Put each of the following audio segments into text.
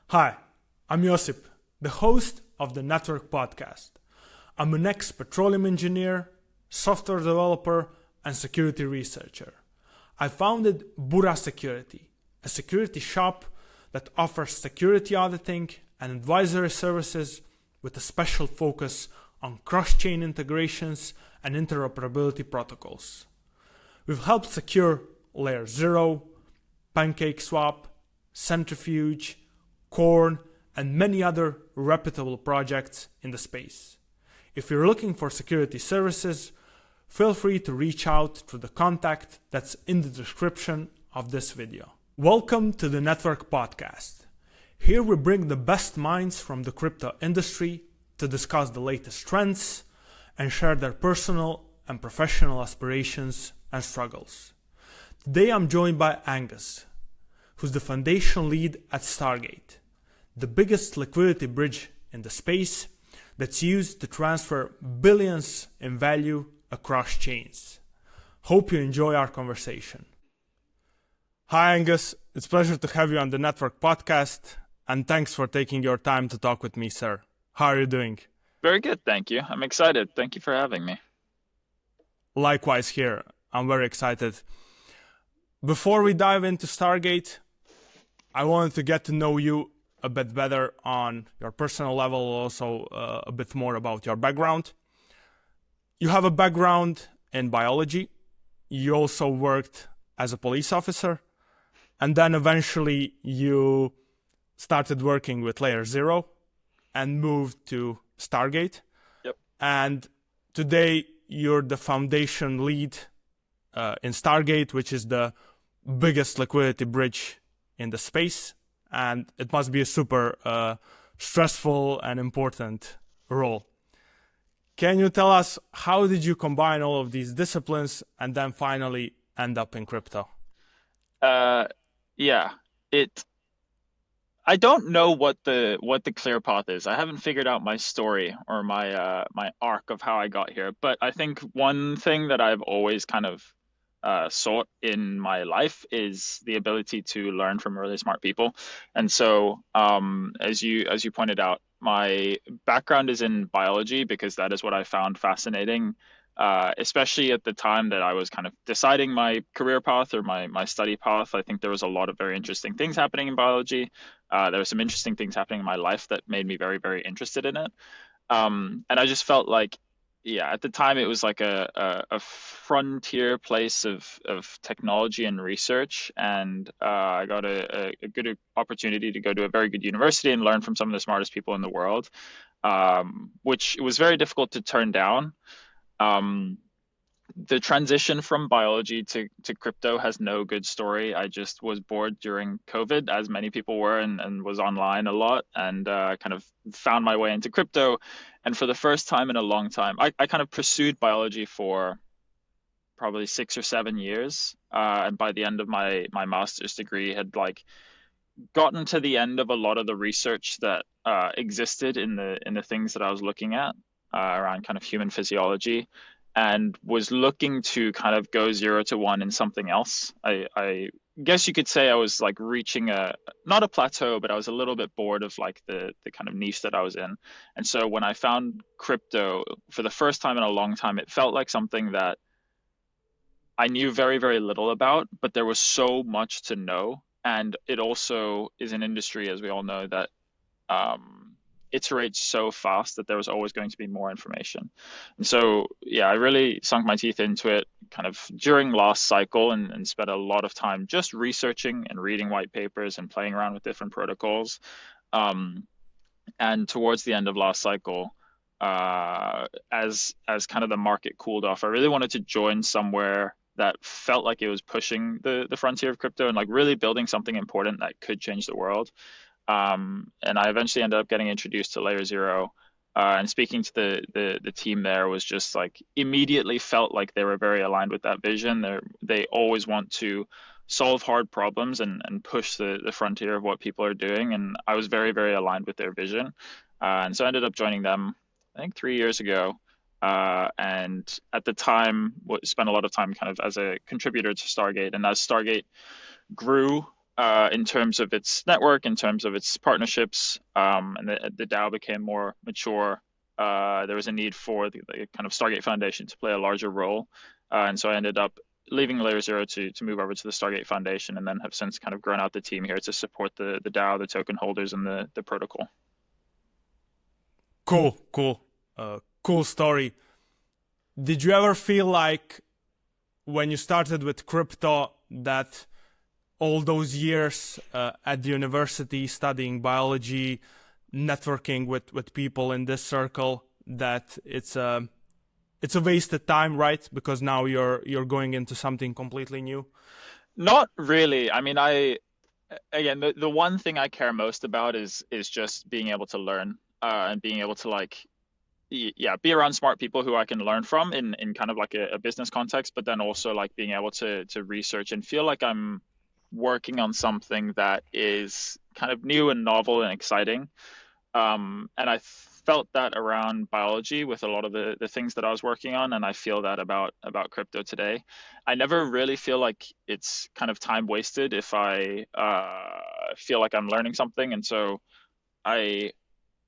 Hi, I'm Josip, the host of the Network Podcast. I'm an ex-petroleum engineer, software developer, and security researcher. I founded Bura Security, a security shop that offers security auditing and advisory services with a special focus on cross-chain integrations and interoperability protocols. We've helped secure Layer 0, PancakeSwap, Centrifuge, Corn, and many other reputable projects in the space. If you're looking for security services, feel free to reach out through the contact that's in the description of this video. Welcome to the Network Podcast. Here we bring the best minds from the crypto industry to discuss the latest trends and share their personal and professional aspirations and struggles. Today I'm joined by Angus, who's the foundation lead at Stargate, the biggest liquidity bridge in the space that's used to transfer billions in value across chains. Hope you enjoy our conversation. Hi Angus, it's a pleasure to have you on the Network Podcast, and thanks for taking your time to talk with me, sir. How are you doing? Very good, thank you. I'm excited. Thank you for having me. Likewise here, I'm very excited. Before we dive into Stargate, I wanted to get to know you a bit better on your personal level, also a bit more about your background. You have a background in biology. You also worked as a police officer, and then eventually you started working with Layer 0 and moved to Stargate. Yep. And today you're the foundation lead in Stargate, which is the biggest liquidity bridge in the space, and it must be a super stressful and important role. Can you tell us how did you combine all of these disciplines and then finally end up in crypto? Yeah, I don't know what the clear path is. I haven't figured out my story or my arc of how I got here. But I think one thing that I've always kind of sought in my life is the ability to learn from really smart people. And so, as you pointed out, my background is in biology because that is what I found fascinating, especially at the time that I was kind of deciding my career path or my study path. I think there was a lot of very interesting things happening in biology. There were some interesting things happening in my life that made me very, very interested in it. And I just felt like, yeah, at the time it was like a frontier place of technology and research, and I got a good opportunity to go to a very good university and learn from some of the smartest people in the world, which was very difficult to turn down. Um, the transition from biology to crypto has no good story. I just was bored during COVID, as many people were, and was online a lot, and kind of found my way into crypto. And for the first time in a long time, I kind of pursued biology for probably 6 or 7 years. And by the end of my master's degree, had like gotten to the end of a lot of the research that existed in the things that I was looking at around kind of human physiology, and was looking to kind of go 0 to 1 in something else. I guess you could say I was like reaching not a plateau, but I was a little bit bored of like the kind of niche that I was in. And so when I found crypto for the first time in a long time, it felt like something that I knew very, very little about, but there was so much to know. And it also is an industry, as we all know, that iterates so fast that there was always going to be more information. And so, yeah, I really sunk my teeth into it kind of during last cycle, and spent a lot of time just researching and reading white papers and playing around with different protocols. And towards the end of last cycle, as kind of the market cooled off, I really wanted to join somewhere that felt like it was pushing the frontier of crypto and like really building something important that could change the world. And I eventually ended up getting introduced to Layer 0. And speaking to the team there was just like immediately felt like they were very aligned with that vision. They always want to solve hard problems and push the frontier of what people are doing. And I was very, very aligned with their vision. And so I ended up joining them, I think 3 years ago. And at the time, spent a lot of time kind of as a contributor to Stargate. And as Stargate grew, in terms of its network, in terms of its partnerships, and the DAO became more mature. There was a need for the kind of Stargate Foundation to play a larger role, and so I ended up leaving Layer Zero to move over to the Stargate Foundation, and then have since kind of grown out the team here to support the DAO, the token holders, and the protocol. Cool story. Did you ever feel like when you started with crypto that all those years at the university studying biology, networking with people in this circle, that it's a wasted time, right? Because now you're going into something completely new. Not really. I mean, again, the one thing I care most about is just being able to learn, and being able to yeah, be around smart people who I can learn from in kind of like a business context, but then also like being able to research and feel like I'm working on something that is kind of new and novel and exciting. And I felt that around biology with a lot of the things that I was working on, and I feel that about crypto today. I never really feel like it's kind of time wasted if I feel like I'm learning something, and so I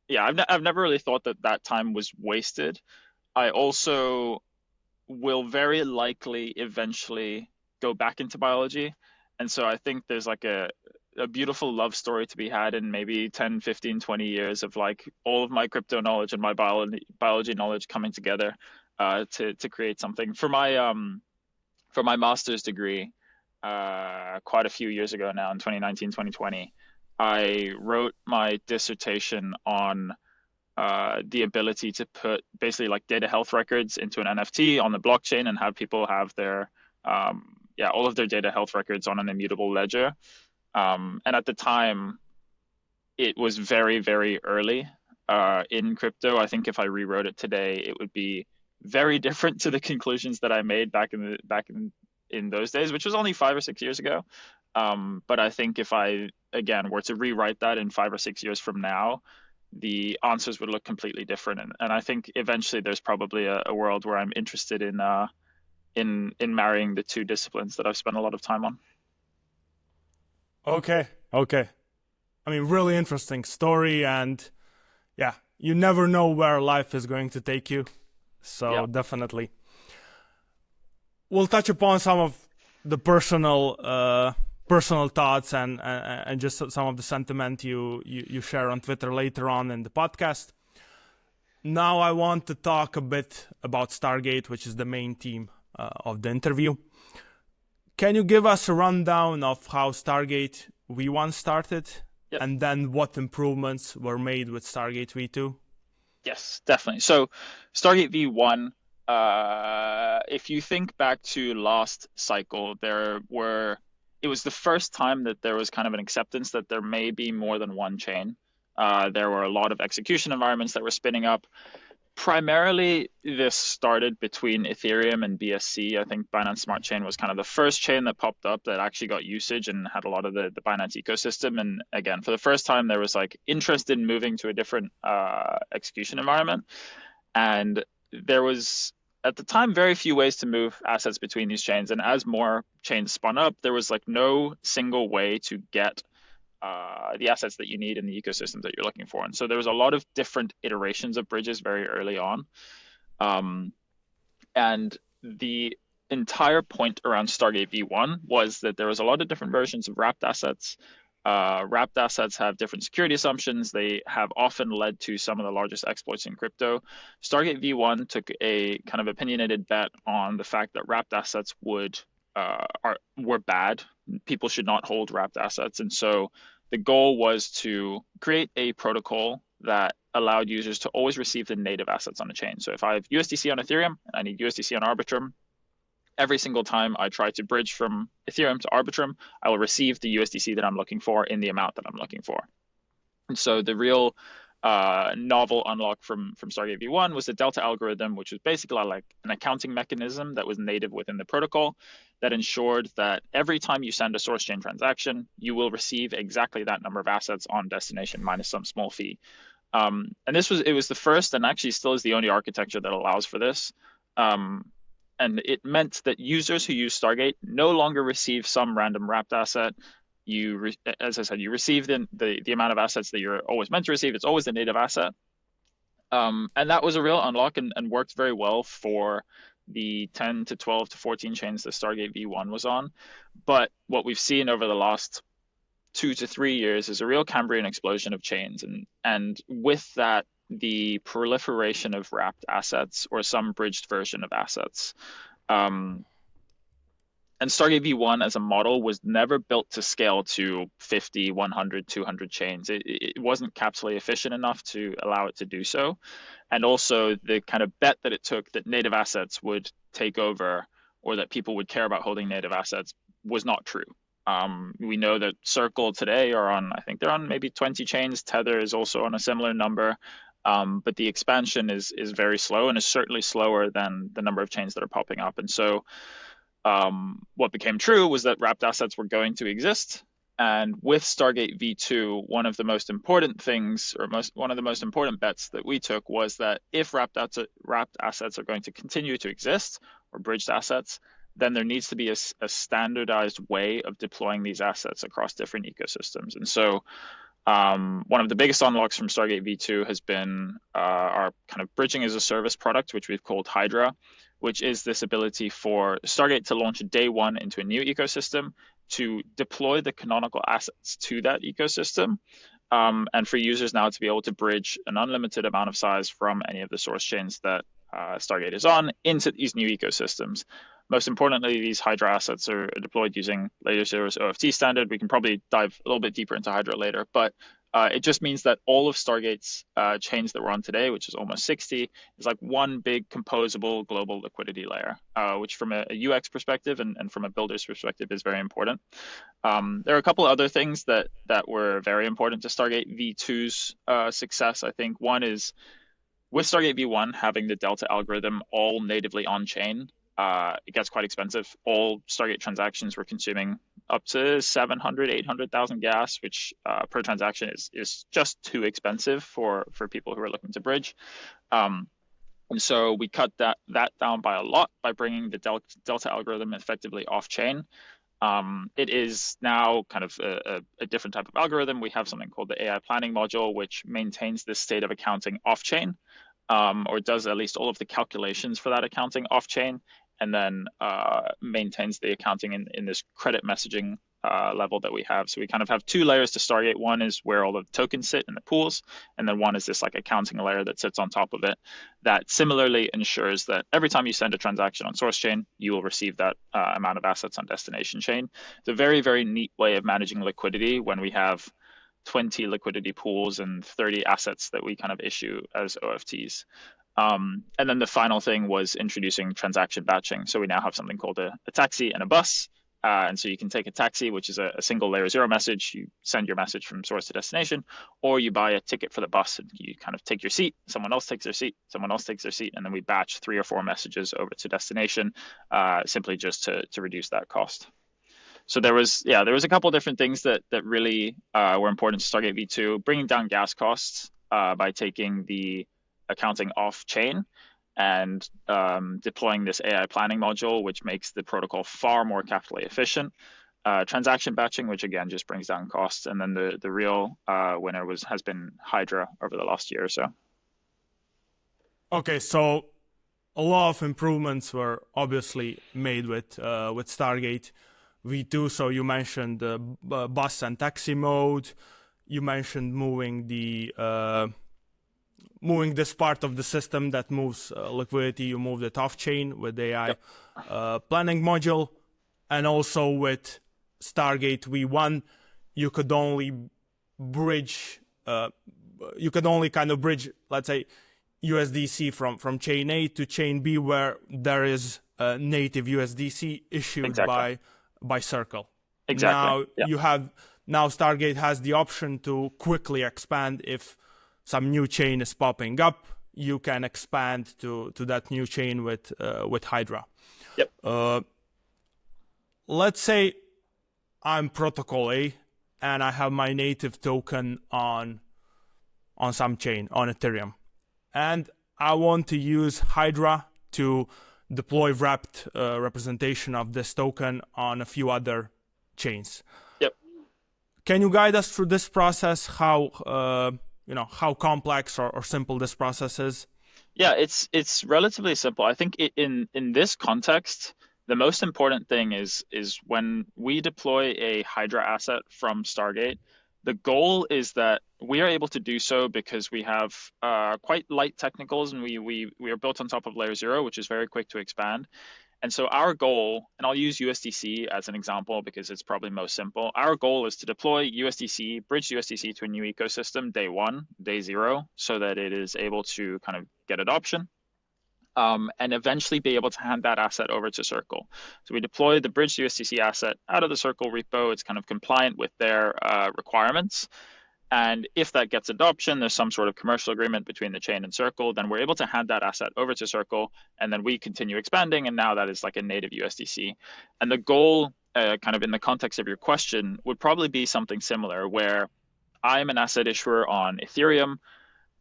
yeah, I've never really thought that that time was wasted. I also will very likely eventually go back into biology. And so I think there's like a beautiful love story to be had in maybe 10, 15, 20 years of like all of my crypto knowledge and my biology knowledge coming together to create something. For my master's degree, quite a few years ago now in 2019, 2020, I wrote my dissertation on the ability to put basically like data health records into an NFT on the blockchain and have people have their all of their data health records on an immutable ledger. And at the time, it was very, very early in crypto. I think if I rewrote it today, it would be very different to the conclusions that I made back in those days, which was only 5 or 6 years ago. But I think if I again were to rewrite that in 5 or 6 years from now, the answers would look completely different. And I think eventually there's probably a world where I'm interested in marrying the two disciplines that I've spent a lot of time on. Okay. I mean, really interesting story, and yeah, you never know where life is going to take you. So Yeah. definitely. We'll touch upon some of the personal thoughts and just some of the sentiment you share on Twitter later on in the podcast. Now I want to talk a bit about Stargate, which is the main theme of the interview. Can you give us a rundown of how Stargate V1 started, Yep. and then what improvements were made with Stargate V2? Yes, definitely. So Stargate V1, if you think back to last cycle, it was the first time that there was kind of an acceptance that there may be more than one chain. There were a lot of execution environments that were spinning up. Primarily, this started between Ethereum and BSC. I think Binance Smart Chain was kind of the first chain that popped up that actually got usage and had a lot of the Binance ecosystem. And again, for the first time, there was like interest in moving to a different execution environment. And there was, at the time, very few ways to move assets between these chains. And as more chains spun up, there was like no single way to get the assets that you need in the ecosystem that you're looking for. And so there was a lot of different iterations of bridges very early on. And the entire point around Stargate V1 was that there was a lot of different versions of wrapped assets. Wrapped assets have different security assumptions. They have often led to some of the largest exploits in crypto. Stargate V1 took a kind of opinionated bet on the fact that wrapped assets were bad. People should not hold wrapped assets. And so the goal was to create a protocol that allowed users to always receive the native assets on a chain. So if I have USDC on Ethereum and I need USDC on Arbitrum, every single time I try to bridge from Ethereum to Arbitrum, I will receive the USDC that I'm looking for in the amount that I'm looking for. And so the real novel unlock from Stargate V1 was the Delta algorithm, which was basically like an accounting mechanism that was native within the protocol that ensured that every time you send a source chain transaction, you will receive exactly that number of assets on destination minus some small fee. And it was the first and actually still is the only architecture that allows for this. And it meant that users who use Stargate no longer receive some random wrapped asset as I said, you receive the amount of assets that you're always meant to receive. It's always the native asset. And that was a real unlock and worked very well for the 10 to 12 to 14 chains that Stargate V1 was on. But what we've seen over the last 2 to 3 years is a real Cambrian explosion of chains. And with that, the proliferation of wrapped assets or some bridged version of assets. And Stargate V1 as a model was never built to scale to 50, 100, 200 chains. It wasn't capitally efficient enough to allow it to do so. And also the kind of bet that it took that native assets would take over or that people would care about holding native assets was not true. We know that Circle today I think they're on maybe 20 chains. Tether is also on a similar number. But the expansion is very slow and is certainly slower than the number of chains that are popping up. And so what became true was that wrapped assets were going to exist. And with Stargate V2, one of the most important things, or one of the most important bets that we took was that if wrapped assets are going to continue to exist, or bridged assets, then there needs to be a standardized way of deploying these assets across different ecosystems. And so one of the biggest unlocks from Stargate V2 has been our kind of bridging as a service product, which we've called Hydra, which is this ability for Stargate to launch day one into a new ecosystem, to deploy the canonical assets to that ecosystem, and for users now to be able to bridge an unlimited amount of size from any of the source chains that Stargate is on into these new ecosystems. Most importantly, these Hydra assets are deployed using Layer Zero's OFT standard. We can probably dive a little bit deeper into Hydra later, but it just means that all of Stargate's chains that we're on today, which is almost 60, is like one big composable global liquidity layer, which from a UX perspective and from a builder's perspective is very important. There are a couple of other things that were very important to Stargate V2's success. I think one is with Stargate V1 having the Delta algorithm all natively on-chain, it gets quite expensive. All Stargate transactions were consuming up to 700, 800,000 gas, which per transaction is just too expensive for people who are looking to bridge. And so we cut that down by a lot by bringing the Delta algorithm effectively off-chain. It is now kind of a different type of algorithm. We have something called the AI planning module, which maintains this state of accounting off-chain, or does at least all of the calculations for that accounting off-chain, and then maintains the accounting in this credit messaging level that we have. So we kind of have two layers to Stargate. One is where all the tokens sit in the pools, and then one is this like accounting layer that sits on top of it that similarly ensures that every time you send a transaction on source chain, you will receive that amount of assets on destination chain. It's a very, very neat way of managing liquidity when we have 20 liquidity pools and 30 assets that we kind of issue as OFTs. And then the final thing was introducing transaction batching. So we now have something called a taxi and a bus. And so you can take a taxi, which is a single layer zero message. You send your message from source to destination, or you buy a ticket for the bus and you kind of take your seat. Someone else takes their seat. Someone else takes their seat. And then we batch 3 or 4 messages over to destination, simply just to reduce that cost. So there was a couple of different things that really were important to Stargate V2, bringing down gas costs by taking the accounting off chain and deploying this AI planning module, which makes the protocol far more capitally efficient. Transaction batching, which again just brings down costs, and then the real winner has been Hydra over the last year or so. Okay, so a lot of improvements were obviously made with Stargate V2. So you mentioned the bus and taxi mode. You mentioned moving this part of the system that moves liquidity. You moved it off chain with the AI planning module, and also with Stargate V1, you could only bridge. You could only kind of bridge, let's say, USDC from chain A to chain B, where there is a native USDC issued by Circle. Exactly. Now Stargate has the option to quickly expand. If some new chain is popping up, you can expand to that new chain with Hydra. Yep. Let's say I'm protocol A and I have my native token on some chain on Ethereum, and I want to use Hydra to deploy wrapped representation of this token on a few other chains. Yep. Can you guide us through this process? How how complex or simple this process is? Yeah, it's relatively simple. I think in this context, the most important thing is when we deploy a Hydra asset from Stargate, the goal is that we are able to do so because we have quite light technicals, and we are built on top of layer 0, which is very quick to expand. And so our goal, and I'll use USDC as an example because it's probably most simple. Our goal is to deploy USDC, bridge USDC to a new ecosystem day 1, day 0, so that it is able to kind of get adoption, and eventually be able to hand that asset over to Circle. So we deploy the bridge USDC asset out of the Circle repo. It's kind of compliant with their requirements. And if that gets adoption, there's some sort of commercial agreement between the chain and Circle, then we're able to hand that asset over to Circle, and then we continue expanding, and now that is like a native USDC. And the goal, kind of in the context of your question, would probably be something similar, where I'm an asset issuer on Ethereum.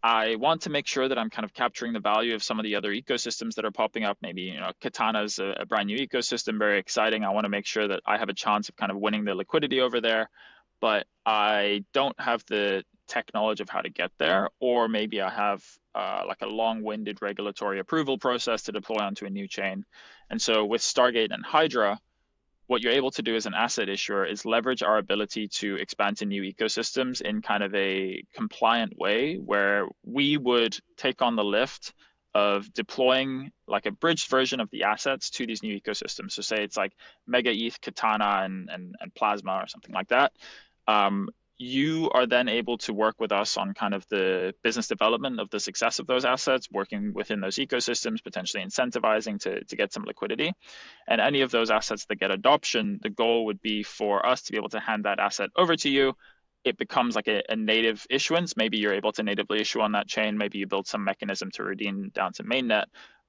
I want to make sure that I'm kind of capturing the value of some of the other ecosystems that are popping up. Maybe, Katana's a brand new ecosystem, very exciting. I want to make sure that I have a chance of kind of winning the liquidity over there, but I don't have the tech knowledge of how to get there, or maybe I have like a long-winded regulatory approval process to deploy onto a new chain. And so with Stargate and Hydra, what you're able to do as an asset issuer is leverage our ability to expand to new ecosystems in kind of a compliant way, where we would take on the lift of deploying like a bridged version of the assets to these new ecosystems. So say it's like Mega ETH, Katana, and Plasma or something like that. You are then able to work with us on kind of the business development of the success of those assets, working within those ecosystems, potentially incentivizing to get some liquidity. And any of those assets that get adoption, the goal would be for us to be able to hand that asset over to you. It becomes like a native issuance. Maybe you're able to natively issue on that chain. Maybe you build some mechanism to redeem down to mainnet.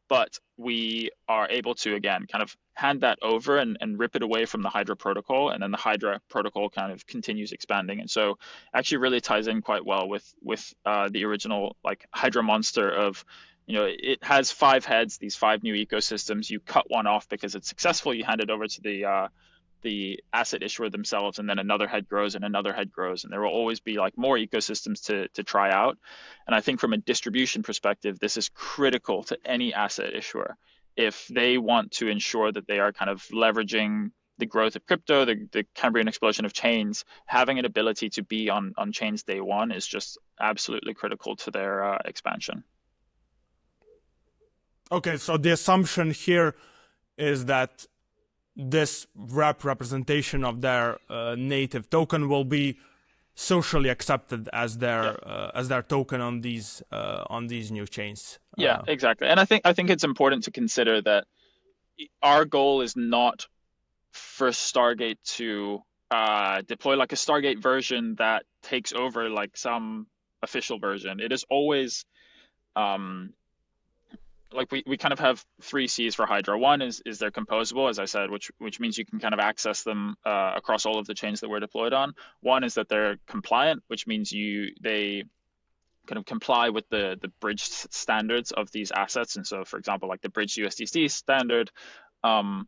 But we are able to, again, kind of hand that over and rip it away from the Hydra protocol. And then the Hydra protocol kind of continues expanding. And so actually really ties in quite well with the original like Hydra monster of, it has 5 heads, these 5 new ecosystems. You cut one off because it's successful. You hand it over to the asset issuer themselves, and then another head grows and another head grows, and there will always be like more ecosystems to try out. And I think from a distribution perspective, this is critical to any asset issuer. If they want to ensure that they are kind of leveraging the growth of crypto, the Cambrian explosion of chains, having an ability to be on chains day 1 is just absolutely critical to their expansion. Okay, so the assumption here is that this representation of their native token will be socially accepted as their token on these new chains. Yeah, exactly. And I think it's important to consider that our goal is not for Stargate to deploy like a Stargate version that takes over like some official version. It is always like we kind of have 3 C's for Hydra. One is they're composable, as I said, which means you can kind of access them across all of the chains that we're deployed on. One is that they're compliant, which means they kind of comply with the bridge standards of these assets. And so, for example, like the bridge USDC standard. And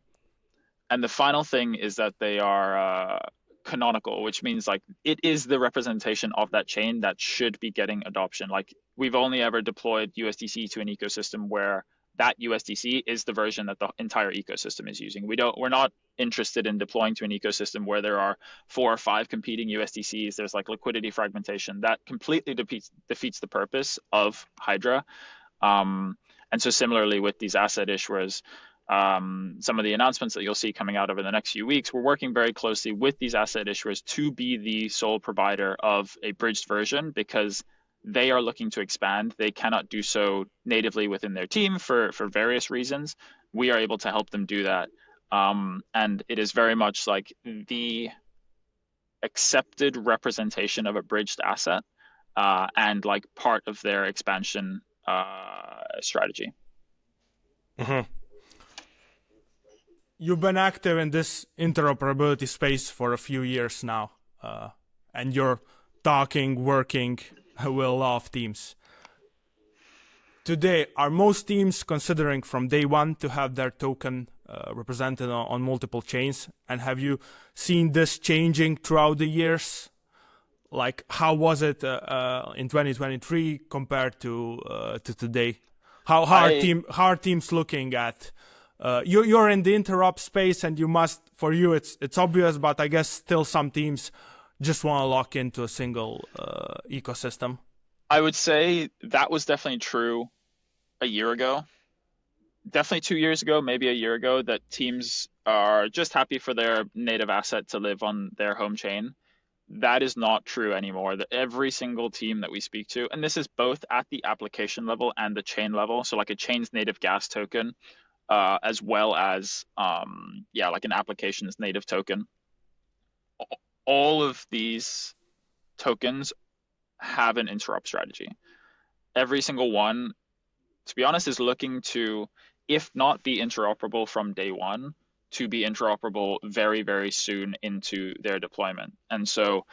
the final thing is that they are canonical, which means like it is the representation of that chain that should be getting adoption. Like we've only ever deployed USDC to an ecosystem where that USDC is the version that the entire ecosystem is using. We're not interested in deploying to an ecosystem where there are 4 or 5 competing USDCs. There's like liquidity fragmentation that completely defeats the purpose of Hydra. And so similarly with these asset issuers, some of the announcements that you'll see coming out over the next few weeks, we're working very closely with these asset issuers to be the sole provider of a bridged version, because they are looking to expand. They cannot do so natively within their team for various reasons. We are able to help them do that. And it is very much like the accepted representation of a bridged asset and like part of their expansion strategy. Mm-hmm. You've been active in this interoperability space for a few years now, and you're working with a lot of teams. Today, are most teams considering from day 1 to have their token represented on multiple chains? And have you seen this changing throughout the years? Like, how was it in 2023 compared to today? How are teams looking at? You're in the interop space, and for you it's obvious, but I guess still some teams just want to lock into a single ecosystem. I would say that was definitely true a year ago. Definitely 2 years ago, maybe a year ago, that teams are just happy for their native asset to live on their home chain. That is not true anymore. That every single team that we speak to, and this is both at the application level and the chain level, so like a chain's native gas token, as well as like an application's native token. All of these tokens have an interop strategy. Every single one, to be honest, is looking to, if not be interoperable from day one, to be interoperable very, very soon into their deployment. And so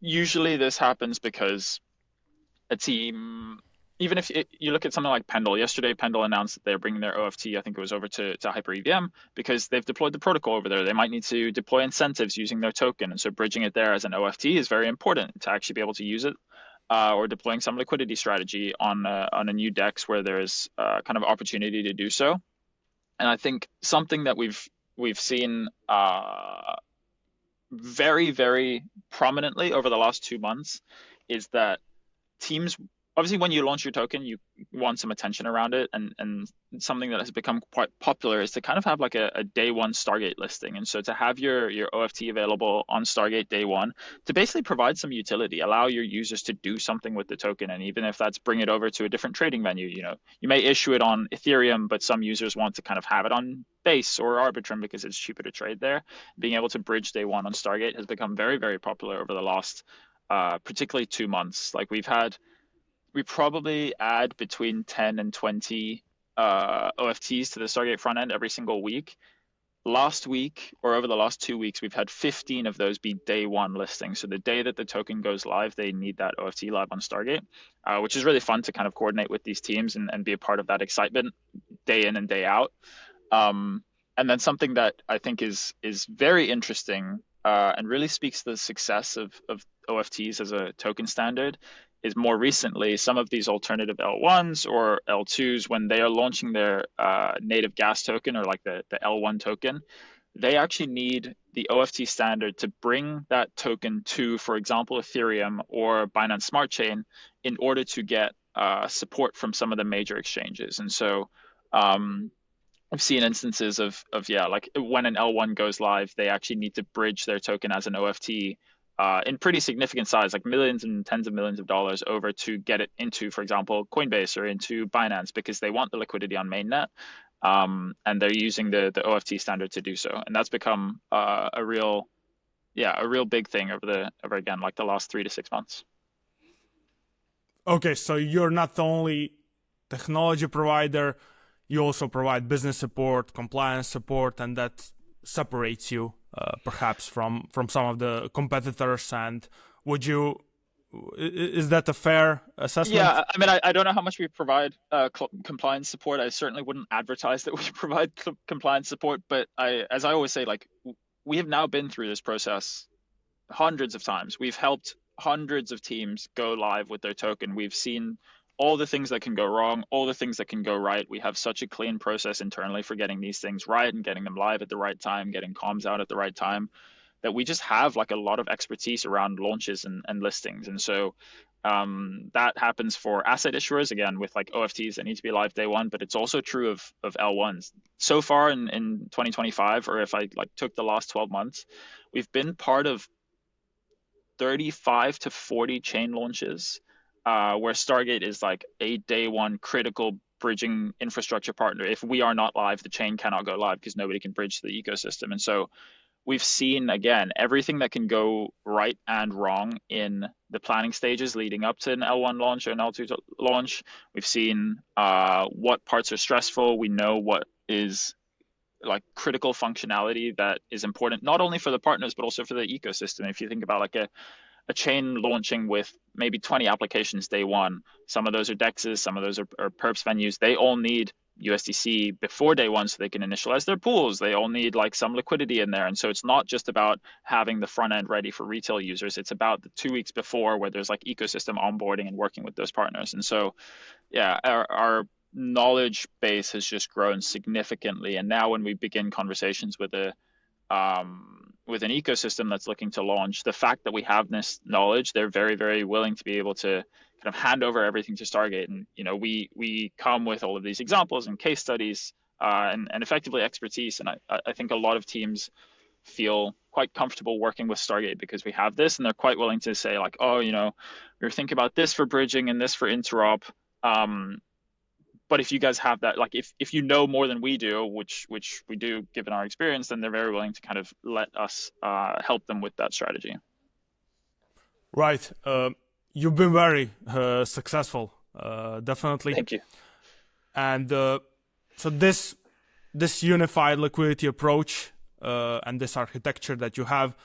usually this happens because a team, even if you look at something like Pendle, yesterday Pendle announced that they're bringing their OFT, I think it was over to Hyper EVM, because they've deployed the protocol over there. They might need to deploy incentives using their token. And so bridging it there as an OFT is very important to actually be able to use it. Or deploying some liquidity strategy on a new DEX where there's kind of opportunity to do so. And I think something that we've seen very, very prominently over the last 2 months is that teams, obviously when you launch your token, you want some attention around it, and something that has become quite popular is to kind of have like a day one Stargate listing. And so to have your OFT available on Stargate day one to basically provide some utility, allow your users to do something with the token. And even if that's bring it over to a different trading venue, you may issue it on Ethereum, but some users want to kind of have it on Base or Arbitrum because it's cheaper to trade there. Being able to bridge day one on Stargate has become very, very popular over the last particularly 2 months. Like we probably add between 10 and 20 OFTs to the Stargate front end every single week. Last week, or over the last 2 weeks, we've had 15 of those be day one listings. So the day that the token goes live, they need that OFT live on Stargate, which is really fun to kind of coordinate with these teams and be a part of that excitement day in and day out. And then something that I think is very interesting and really speaks to the success of OFTs as a token standard is more recently some of these alternative L1s or L2s, when they are launching their native gas token or like the L1 token, they actually need the OFT standard to bring that token to, for example, Ethereum or Binance Smart Chain in order to get support from some of the major exchanges. And so I've seen instances of like when an L1 goes live, they actually need to bridge their token as an OFT in pretty significant size, like millions and tens of millions of dollars over to get it into, for example, Coinbase or into Binance, because they want the liquidity on mainnet. And they're using the OFT standard to do so. And that's become a real big thing over again, like the last 3 to 6 months. Okay, so you're not the only technology provider, you also provide business support, compliance support, and that separates you perhaps from some of the competitors. And is that a fair assessment? Yeah, I mean, I don't know how much we provide compliance support. I certainly wouldn't advertise that we provide compliance support, but as I always say, like, we have now been through this process hundreds of times. We've helped hundreds of teams go live with their token. We've seen all the things that can go wrong, all the things that can go right. We have such a clean process internally for getting these things right and getting them live at the right time, getting comms out at the right time, that we just have like a lot of expertise around launches and listings. And so that happens for asset issuers, again, with like OFTs that need to be live day one, but it's also true of L1s. So far in 2025, or if I like took the last 12 months, we've been part of 35 to 40 chain launches where Stargate is like a day one critical bridging infrastructure partner. If we are not live, the chain cannot go live because nobody can bridge the ecosystem. And so we've seen, again, everything that can go right and wrong in the planning stages leading up to an L1 launch or an L2 launch. We've seen what parts are stressful. We know what is like critical functionality that is important, not only for the partners, but also for the ecosystem. If you think about like a chain launching with maybe 20 applications day one, some of those are DEXs, some of those are perps venues. They all need USDC before day one so they can initialize their pools. They all need like some liquidity in there. And so it's not just about having the front end ready for retail users. It's about the 2 weeks before where there's like ecosystem onboarding and working with those partners. And so, yeah, our knowledge base has just grown significantly. And now when we begin conversations with with an ecosystem that's looking to launch, the fact that we have this knowledge, they're very, very willing to be able to kind of hand over everything to Stargate. And, you know, we come with all of these examples and case studies and effectively expertise. And I think a lot of teams feel quite comfortable working with Stargate because we have this, and they're quite willing to say like, oh, you know, we're thinking about this for bridging and this for interop. But if you guys have that, like if you know more than we do, which we do given our experience, then they're very willing to kind of let us help them with that strategy. Right. You've been very successful, definitely. Thank you. And so this unified liquidity approach and this architecture that you have,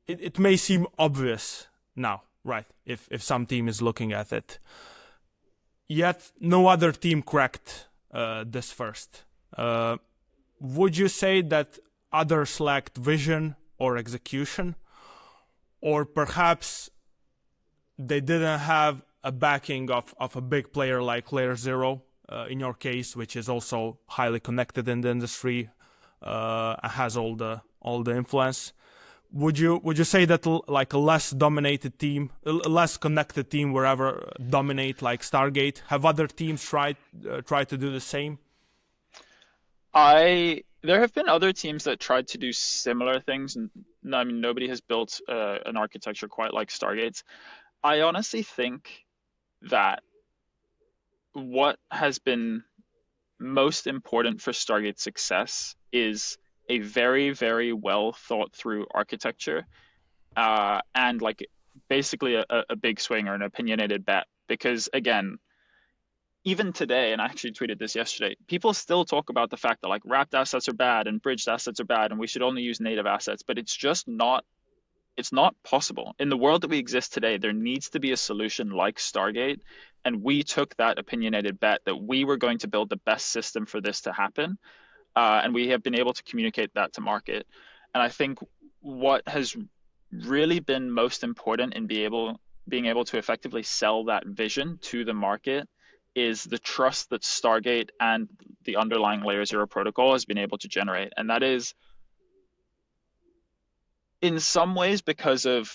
it may seem obvious now, right? If some team is looking at it. Yet no other team cracked this first. Would you say that others lacked vision or execution? Or perhaps they didn't have a backing of a big player like Layer Zero, in your case, which is also highly connected in the industry, has all the influence. Would you say that like a less dominated team, a less connected team, wherever dominate like Stargate? Have other teams tried to do the same? There have been other teams that tried to do similar things, and I mean nobody has built an architecture quite like Stargate's. I honestly think that what has been most important for Stargate's success is a very, very well thought through architecture and like basically a big swing or an opinionated bet. Because again, even today, and I actually tweeted this yesterday, people still talk about the fact that like wrapped assets are bad and bridged assets are bad and we should only use native assets, but it's just not, it's not possible. In the world that we exist today, there needs to be a solution like Stargate. And we took that opinionated bet that we were going to build the best system for this to happen. And we have been able to communicate that to market. And I think what has really been most important in being able to effectively sell that vision to the market is the trust that Stargate and the underlying Layer Zero protocol has been able to generate. And that is in some ways because of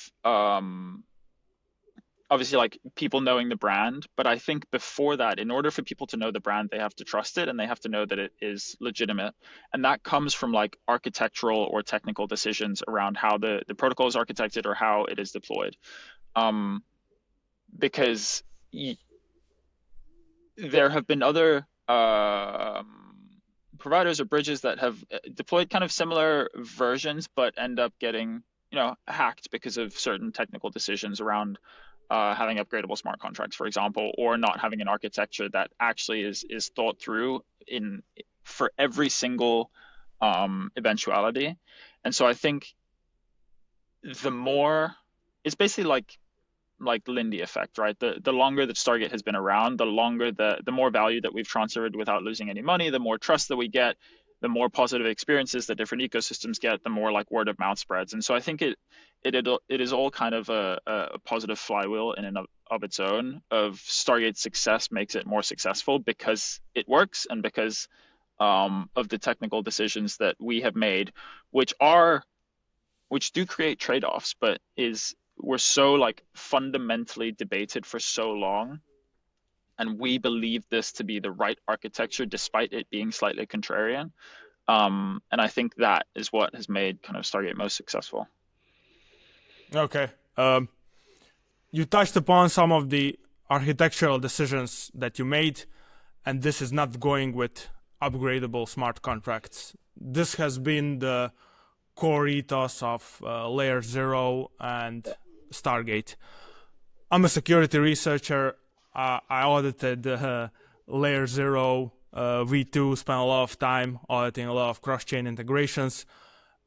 obviously like people knowing the brand, but I think before that, in order for people to know the brand, they have to trust it and they have to know that it is legitimate. And that comes from like architectural or technical decisions around how the protocol is architected or how it is deployed. Because there have been other providers or bridges that have deployed kind of similar versions, but end up getting, you know, hacked because of certain technical decisions around having upgradable smart contracts, for example, or not having an architecture that actually is thought through for every single eventuality. And so I think the more, it's basically like Lindy effect, right? The longer that Stargate has been around, the longer the more value that we've transferred without losing any money, the more trust that we get, the more positive experiences that different ecosystems get, the more like word of mouth spreads. And so I think it is all kind of a positive flywheel in and of its own. Of Stargate's success makes it more successful because it works and because of the technical decisions that we have made, which do create trade-offs, but were so like fundamentally debated for so long. And we believe this to be the right architecture, despite it being slightly contrarian. And I think that is what has made kind of Stargate most successful. Okay. You touched upon some of the architectural decisions that you made, and this is not going with upgradable smart contracts. This has been the core ethos of Layer Zero and Stargate. I'm a security researcher. I audited Layer Zero V2, spent a lot of time auditing a lot of cross-chain integrations,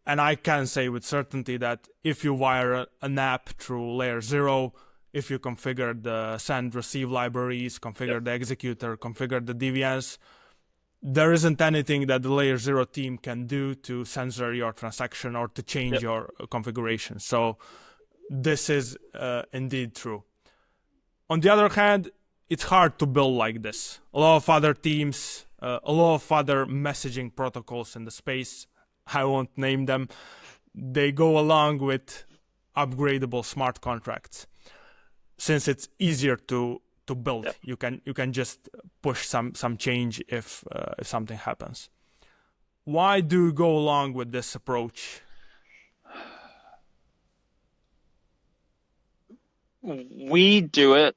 and I can say with certainty that if you wire an app through Layer Zero, if you configure the send receive libraries, configure the executor, configure the DVS, there isn't anything that the layer 0 team can do to censor your transaction or to change your configuration. So this is indeed true. On the other hand, it's hard to build like this. A lot of other teams, a lot of other messaging protocols in the space, I won't name them, they go along with upgradable smart contracts. Since it's easier to build, you can just push some change if something happens. Why do you go along with this approach? We do it,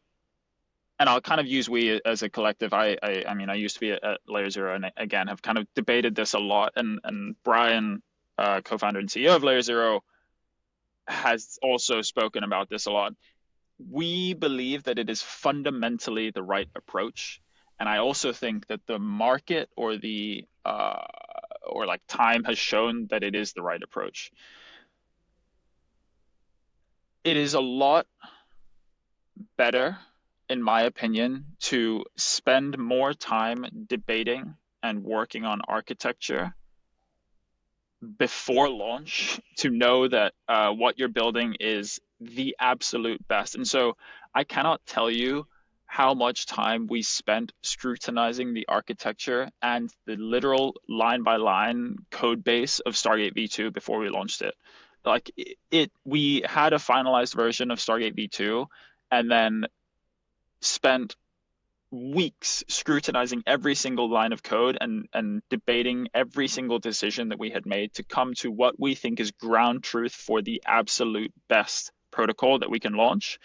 and I'll kind of use we as a collective. I mean, I used to be at Layer Zero, and again, have kind of debated this a lot. And Brian, co-founder and CEO of Layer Zero, has also spoken about this a lot. We believe that it is fundamentally the right approach, and I also think that the market or the or like time has shown that it is the right approach. It is a lot better, in my opinion, to spend more time debating and working on architecture before launch to know that what you're building is the absolute best. And so I cannot tell you how much time we spent scrutinizing the architecture and the literal line by line code base of Stargate V2 before we launched it. Like we had a finalized version of Stargate V2 and then spent weeks scrutinizing every single line of code and debating every single decision that we had made to come to what we think is ground truth for the absolute best protocol that we can launch.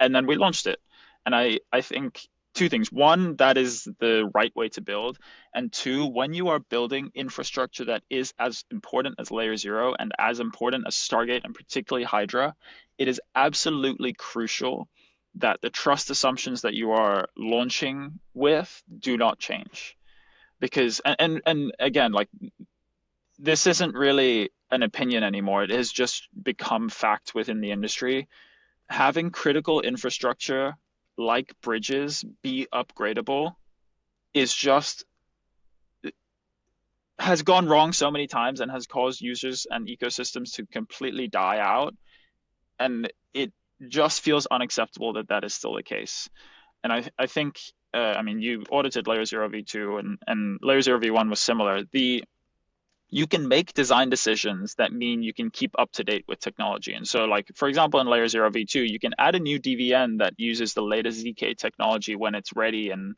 And then we launched it. And I think two things. One, that is the right way to build. And two, when you are building infrastructure that is as important as Layer Zero and as important as Stargate and particularly Hydra, it is absolutely crucial that the trust assumptions that you are launching with do not change. Because, and again, like this isn't really an opinion anymore. It has just become fact within the industry. Having critical infrastructure like bridges be upgradable is just has gone wrong so many times and has caused users and ecosystems to completely die out. And it just feels unacceptable that that is still the case. And I think, I mean, you audited Layer 0 V2 and Layer 0 V1 was similar. You can make design decisions that mean you can keep up to date with technology. And so like, for example, in Layer 0 V2, you can add a new DVN that uses the latest ZK technology when it's ready in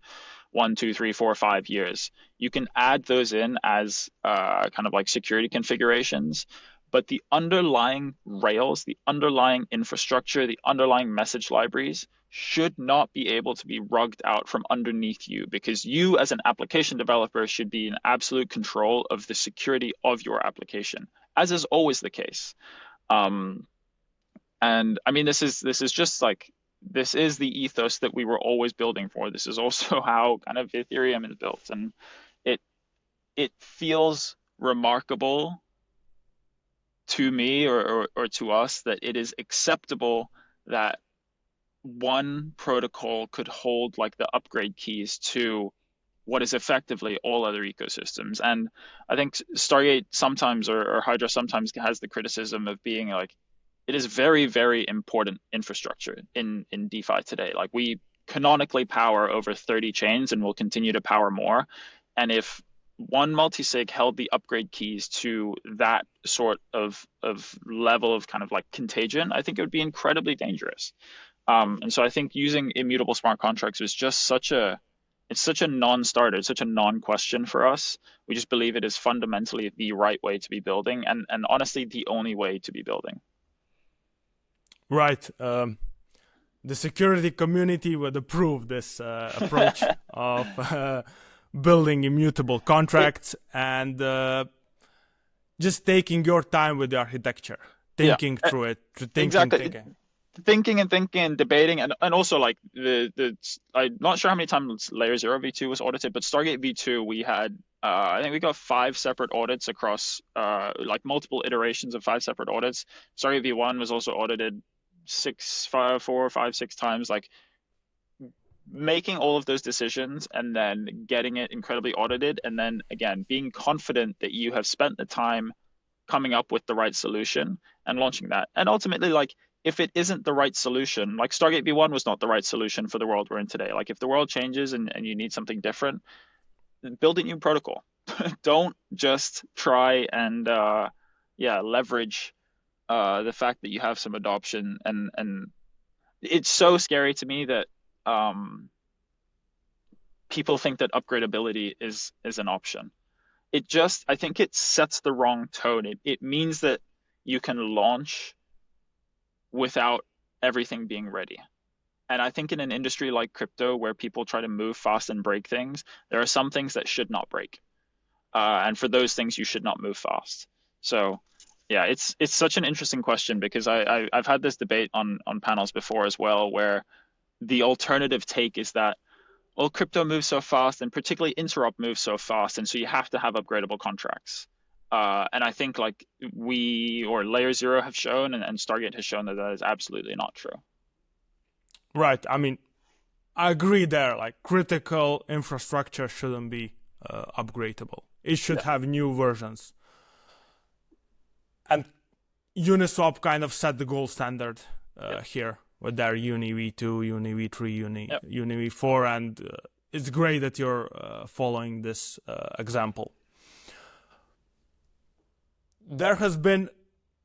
1, 2, 3, 4, 5 years. You can add those in as kind of like security configurations. But the underlying rails, the underlying infrastructure, the underlying message libraries should not be able to be rugged out from underneath you, because you as an application developer should be in absolute control of the security of your application, as is always the case. And I mean, this is just like, this is the ethos that we were always building for. This is also how kind of Ethereum is built. And it feels remarkable to me or to us that it is acceptable that one protocol could hold like the upgrade keys to what is effectively all other ecosystems. And I think Stargate sometimes or Hydra sometimes has the criticism of being like, it is very, very important infrastructure in DeFi today. Like we canonically power over 30 chains and will continue to power more. And if one multisig held the upgrade keys to that sort of level of kind of like contagion, I think it would be incredibly dangerous. And so I think using immutable smart contracts was just such a non-starter, it's such a non-question for us. We just believe it is fundamentally the right way to be building, and honestly the only way to be building. Right. The security community would approve this approach of building immutable contracts and just taking your time with the architecture, thinking through it, thinking and debating, and also like I'm not sure how many times Layer 0 V2 was audited, but Stargate V2 we had I think we got 5 separate audits across like multiple iterations of 5 separate audits. Stargate V1 was also audited 4 or 5, 6 times, like making all of those decisions and then getting it incredibly audited, and then again being confident that you have spent the time coming up with the right solution and launching that. And ultimately, like if it isn't the right solution, like Stargate V1 was not the right solution for the world we're in today. Like if the world changes and you need something different, build a new protocol. Don't just try and leverage the fact that you have some adoption, and it's so scary to me that um people think that upgradability is an option. I think it sets the wrong tone. It means that you can launch without everything being ready. And I think in an industry like crypto where people try to move fast and break things, there are some things that should not break. And for those things, you should not move fast. So yeah, it's such an interesting question because I've had this debate on panels before as well, where the alternative take is that, well, crypto moves so fast, and particularly interop moves so fast, and so you have to have upgradable contracts. And I think like we or Layer Zero have shown, and Stargate has shown that that is absolutely not true. Right. I mean, I agree there. Like critical infrastructure shouldn't be upgradable. It should Yeah. have new versions. And Uniswap kind of set the gold standard here with their Uni V2, Uni V3, Yep. Uni V4, and it's great that you're following this example. There has been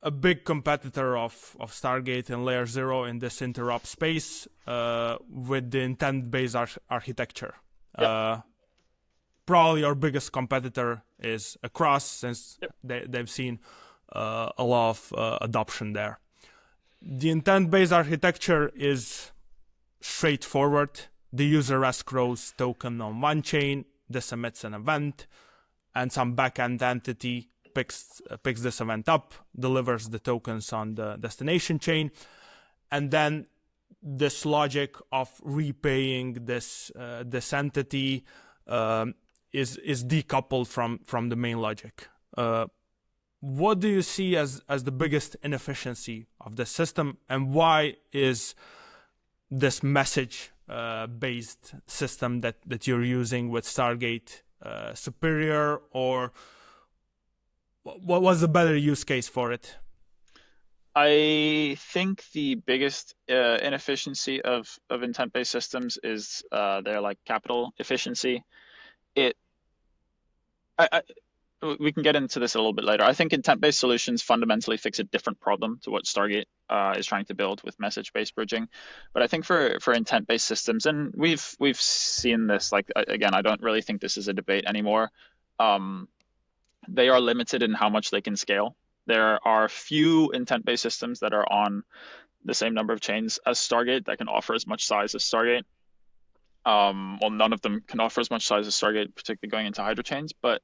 a big competitor of Stargate and Layer Zero in this interop space with the intent-based architecture. Yep. Probably our biggest competitor is Across, since Yep. they've seen a lot of adoption there. The intent-based architecture is straightforward. The user escrows token on one chain, this emits an event, and some backend entity picks this event up, delivers the tokens on the destination chain, and then this logic of repaying this entity is decoupled from the main logic. What do you see as the biggest inefficiency of the system, and why is this message based system that you're using with Stargate superior, or what was the better use case for it? I think the biggest inefficiency of intent-based systems is their like capital efficiency. It I, we can get into this a little bit later. I think intent-based solutions fundamentally fix a different problem to what Stargate is trying to build with message-based bridging. But I think for intent-based systems, and we've seen this, like again, I don't really think this is a debate anymore. They are limited in how much they can scale. There are few intent-based systems that are on the same number of chains as Stargate that can offer as much size as Stargate. Well, none of them can offer as much size as Stargate, particularly going into hydro chains. But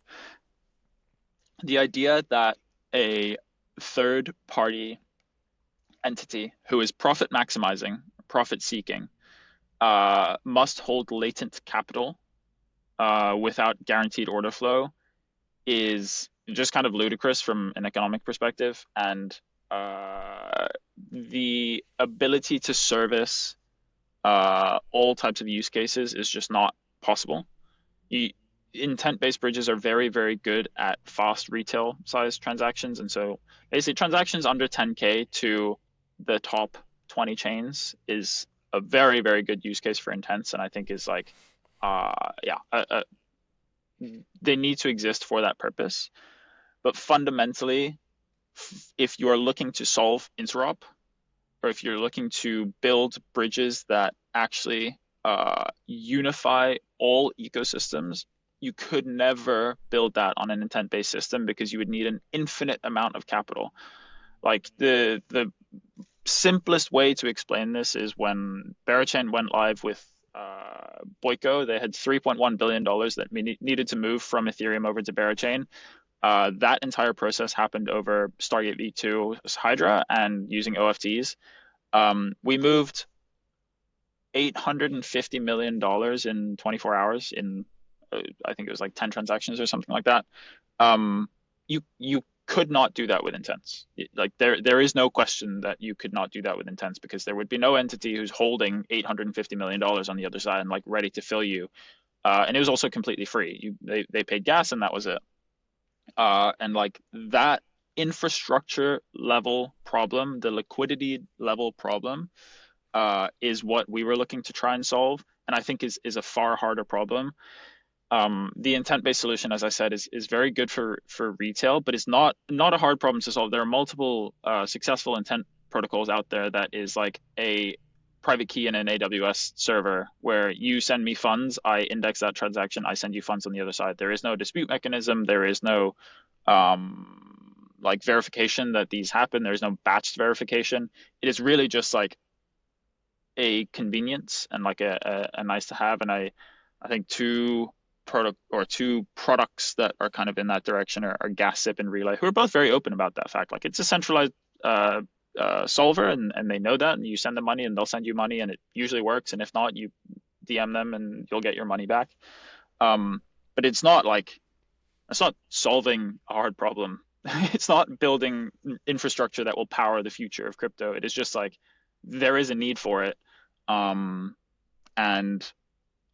the idea that a third party entity who is profit maximizing, profit seeking, must hold latent capital without guaranteed order flow is just kind of ludicrous from an economic perspective. And the ability to service all types of use cases is just not possible. Intent-based bridges are very, very good at fast retail size transactions. And so basically transactions under 10K to the top 20 chains is a very, very good use case for intents. And I think is like, they need to exist for that purpose. But fundamentally, if you're looking to solve interop, or if you're looking to build bridges that actually unify all ecosystems, you could never build that on an intent-based system because you would need an infinite amount of capital. Like the simplest way to explain this is when Berachain went live with Boyko, they had $3.1 billion that needed to move from Ethereum over to Berachain. That entire process happened over Stargate V2 Hydra and using OFTs. We moved $850 million in 24 hours in I think it was like 10 transactions or something like that. You could not do that with intents. Like there is no question that you could not do that with intents, because there would be no entity who's holding $850 million on the other side and like ready to fill you. And it was also completely free. They paid gas and that was it. And like that infrastructure level problem, the liquidity level problem, is what we were looking to try and solve, and I think is a far harder problem. The intent-based solution, as I said, is very good for retail, but it's not a hard problem to solve. There are multiple successful intent protocols out there that is like a private key in an AWS server where you send me funds, I index that transaction, I send you funds on the other side. There is no dispute mechanism. There is no like verification that these happen. There's no batched verification. It is really just like a convenience and like a nice to have. And I think two products that are kind of in that direction are GasSip and Relay, who are both very open about that fact. Like it's a centralized solver, and they know that, and you send them money and they'll send you money, and it usually works. And if not, you DM them and you'll get your money back. But it's not solving a hard problem. It's not building infrastructure that will power the future of crypto. It is just like there is a need for it. And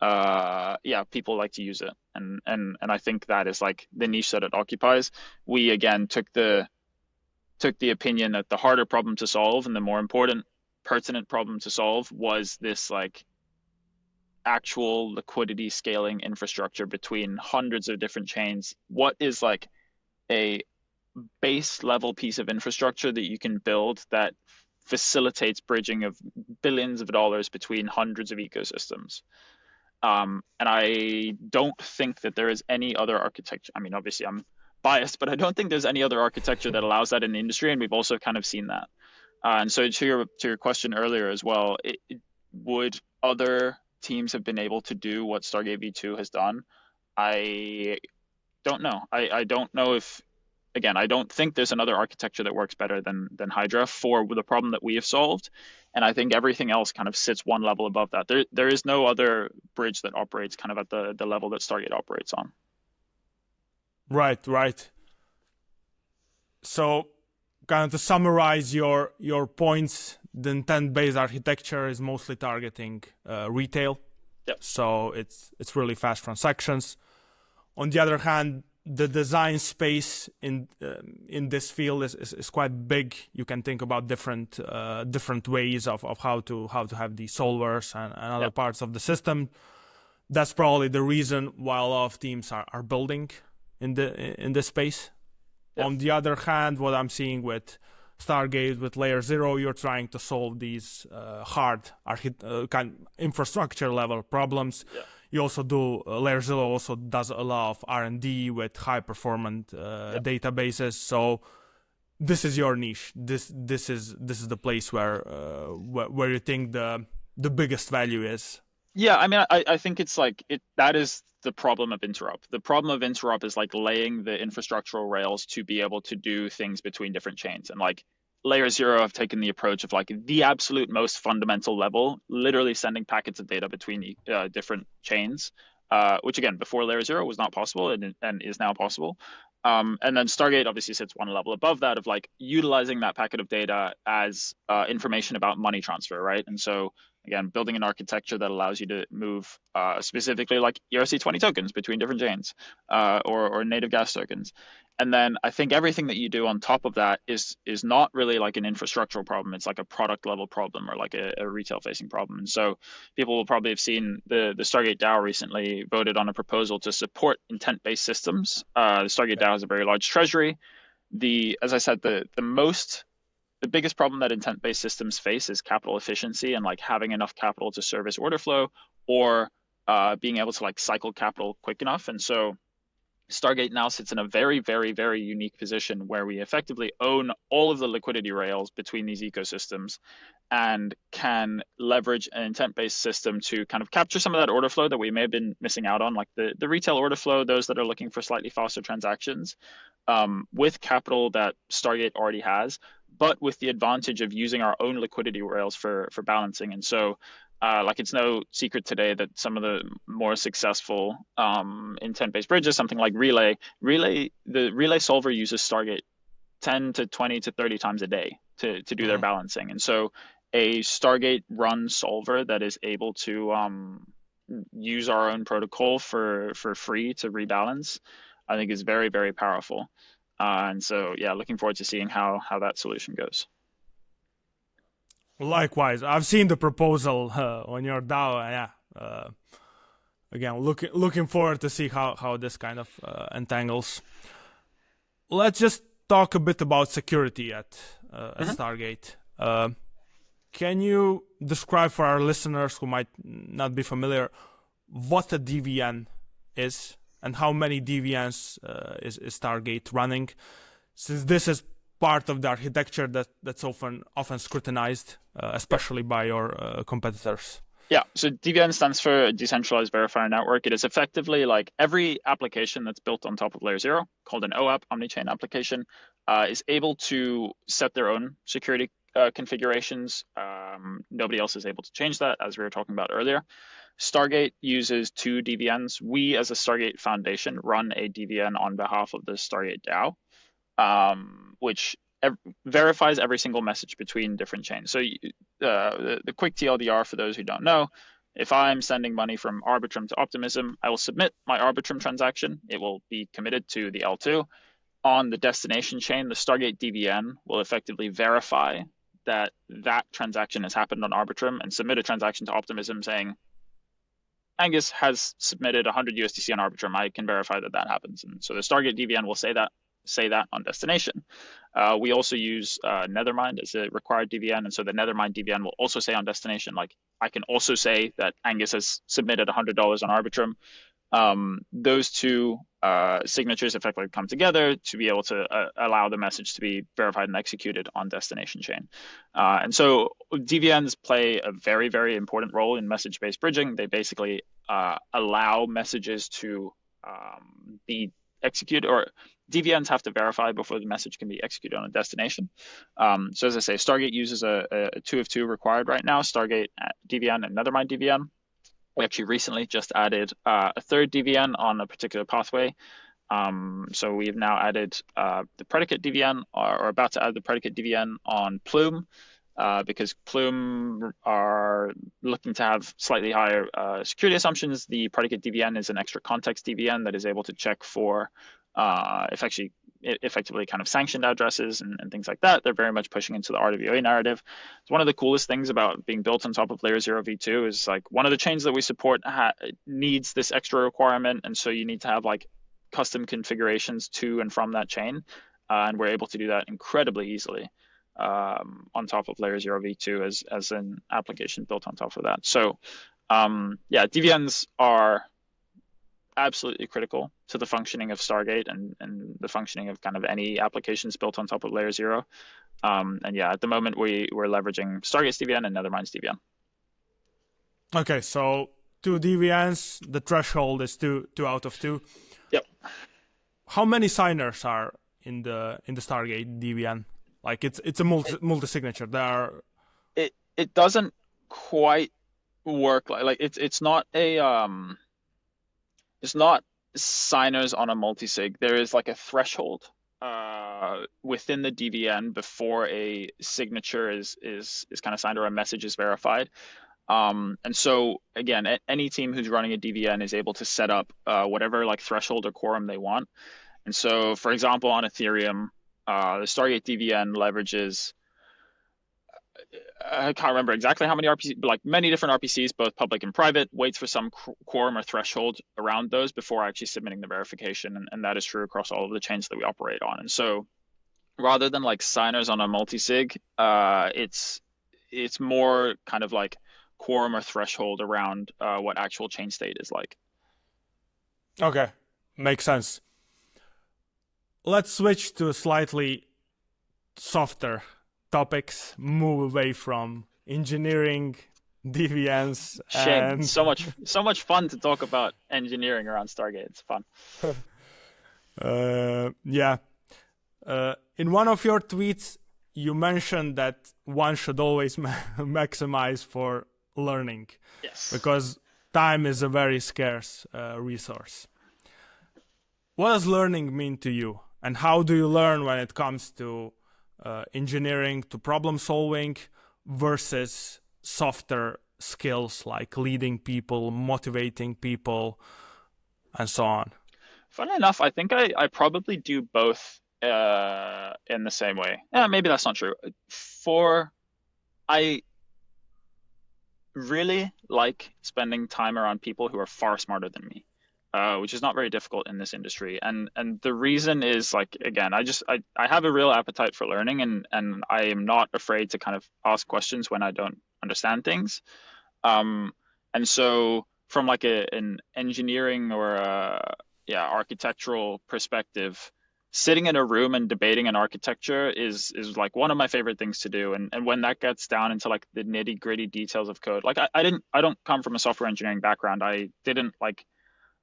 yeah, people like to use it, and I think that is like the niche that it occupies. We again took the opinion that the harder problem to solve and the more important, pertinent problem to solve was this like actual liquidity scaling infrastructure between hundreds of different chains. What is like a base level piece of infrastructure that you can build that facilitates bridging of billions of dollars between hundreds of ecosystems? And I don't think that there is any other architecture. I mean, obviously I'm biased, but I don't think there's any other architecture that allows that in the industry, and we've also kind of seen that. And so to your question earlier as well, would other teams have been able to do what Stargate V2 has done? I don't know. I don't know if, again, I don't think there's another architecture that works better than Hydra for the problem that we have solved. And I think everything else kind of sits one level above that. There is no other bridge that operates kind of at the level that Stargate operates on. Right. So kind of to summarize your points, the intent-based architecture is mostly targeting retail. Yep. So it's really fast transactions. On the other hand, the design space in this field is quite big. You can think about different ways of how to have these solvers and other Yep. parts of the system. That's probably the reason why a lot of teams are building in this space. Yep. On the other hand, what I'm seeing with Stargate, with Layer 0, you're trying to solve these hard kind infrastructure level problems. Yeah. You also do Layer 0 also does a lot of R&D with high performant databases. So this is your niche. This is the place where you think the biggest value is. Yeah, I mean, I think it's like that is the problem of interop. The problem of interop is like laying the infrastructural rails to be able to do things between different chains. And like Layer 0 have taken the approach of like the absolute most fundamental level, literally sending packets of data between different chains, which again, before Layer 0 was not possible and is now possible. And then Stargate obviously sits one level above that of like utilizing that packet of data as information about money transfer, right? And so again, building an architecture that allows you to move specifically like ERC20 tokens between different chains or native gas tokens. And then I think everything that you do on top of that is not really like an infrastructural problem. It's like a product level problem or like a retail facing problem. And so people will probably have seen the Stargate DAO recently voted on a proposal to support intent-based systems. The Stargate DAO has a very large treasury. As I said, the biggest problem that intent-based systems face is capital efficiency and like having enough capital to service order flow or being able to like cycle capital quick enough. And so Stargate now sits in a very, very, very unique position where we effectively own all of the liquidity rails between these ecosystems and can leverage an intent-based system to kind of capture some of that order flow that we may have been missing out on, like the retail order flow, those that are looking for slightly faster transactions, with capital that Stargate already has, but with the advantage of using our own liquidity rails for balancing. And so like it's no secret today that some of the more successful intent-based bridges, something like Relay, the Relay solver uses Stargate 10 to 20 to 30 times a day to do their Uh-huh. balancing. And so a Stargate run solver that is able to use our own protocol for free to rebalance, I think is very, very powerful. And so, yeah, looking forward to seeing how that solution goes. Likewise, I've seen the proposal on your DAO. Yeah. Again, looking forward to see how this kind of entangles. Let's just talk a bit about security at Stargate. Can you describe for our listeners who might not be familiar what a DVN is and how many DVNs is Stargate running? Since this is part of the architecture that's often scrutinized, especially by your competitors. Yeah, so DVN stands for Decentralized Verifier Network. It is effectively like every application that's built on top of Layer 0, called an OAP, Omnichain application, is able to set their own security configurations. Nobody else is able to change that, as we were talking about earlier. Stargate uses 2 DVNs. We, as a Stargate Foundation, run a DVN on behalf of the Stargate DAO, which verifies every single message between different chains. So the quick TLDR for those who don't know, if I'm sending money from Arbitrum to Optimism, I will submit my Arbitrum transaction. It will be committed to the L2. On the destination chain, the Stargate DVN will effectively verify that that transaction has happened on Arbitrum and submit a transaction to Optimism saying, Angus has submitted 100 USDC on Arbitrum. I can verify that that happens. And so the Stargate DVN will say that on destination. We also use Nethermind as a required DVN, and so the Nethermind DVN will also say on destination, like I can also say that Angus has submitted $100 on Arbitrum. Those two signatures effectively come together to be able to allow the message to be verified and executed on destination chain. And so DVNs play a very, very important role in message-based bridging. They basically allow messages to be executed, or DVNs have to verify before the message can be executed on a destination. So as I say, Stargate uses a 2 of 2 required right now, Stargate DVN and Nethermind DVN. We actually recently just added a third DVN on a particular pathway. So we've now added the predicate DVN, or about to add the predicate DVN on Plume, because Plume are looking to have slightly higher security assumptions. The predicate DVN is an extra context DVN that is able to check for effectively kind of sanctioned addresses and things like that. They're very much pushing into the RWA narrative. It's one of the coolest things about being built on top of Layer 0 V2 is like one of the chains that we support needs this extra requirement, and so you need to have like custom configurations to and from that chain, and we're able to do that incredibly easily on top of Layer 0 V2 as an application built on top of that. So yeah, DVNs are absolutely critical to the functioning of Stargate and the functioning of kind of any applications built on top of Layer 0. And yeah, at the moment we're leveraging Stargate's DVN and Nethermind's DVN. Okay, so 2 DVNs, the threshold is 2 out of 2. Yep. How many signers are in the Stargate DVN? Like it's a multi-signature. There are... It doesn't quite work like it's not a it's not signers on a multisig. There is like a threshold within the DVN before a signature is kind of signed or a message is verified. And so again, any team who's running a DVN is able to set up whatever like threshold or quorum they want. And so, for example, on Ethereum, the Stargate DVN leverages, I can't remember exactly how many RPCs, but like many different RPCs, both public and private, waits for some quorum or threshold around those before actually submitting the verification. And that is true across all of the chains that we operate on. And so rather than like signers on a multi-sig, it's more kind of like quorum or threshold around what actual chain state is like. Okay, makes sense. Let's switch to slightly softer topics, move away from engineering, DVNs. Shame. And So much fun to talk about engineering around Stargate. It's fun. Yeah. In one of your tweets, you mentioned that one should always maximize for learning. Yes. Because time is a very scarce resource. What does learning mean to you And how do you learn when it comes to engineering, to problem solving versus softer skills like leading people, motivating people, and so on? Funny enough, I think I probably do both in the same way. Yeah, maybe that's not true. I really like spending time around people who are far smarter than me, which is not very difficult in this industry. And the reason is like again, I have a real appetite for learning, and I am not afraid to kind of ask questions when I don't understand things. Um, and so from like an engineering or architectural perspective, sitting in a room and debating an architecture is like one of my favorite things to do. And when that gets down into like the nitty gritty details of code, like I don't come from a software engineering background. I didn't like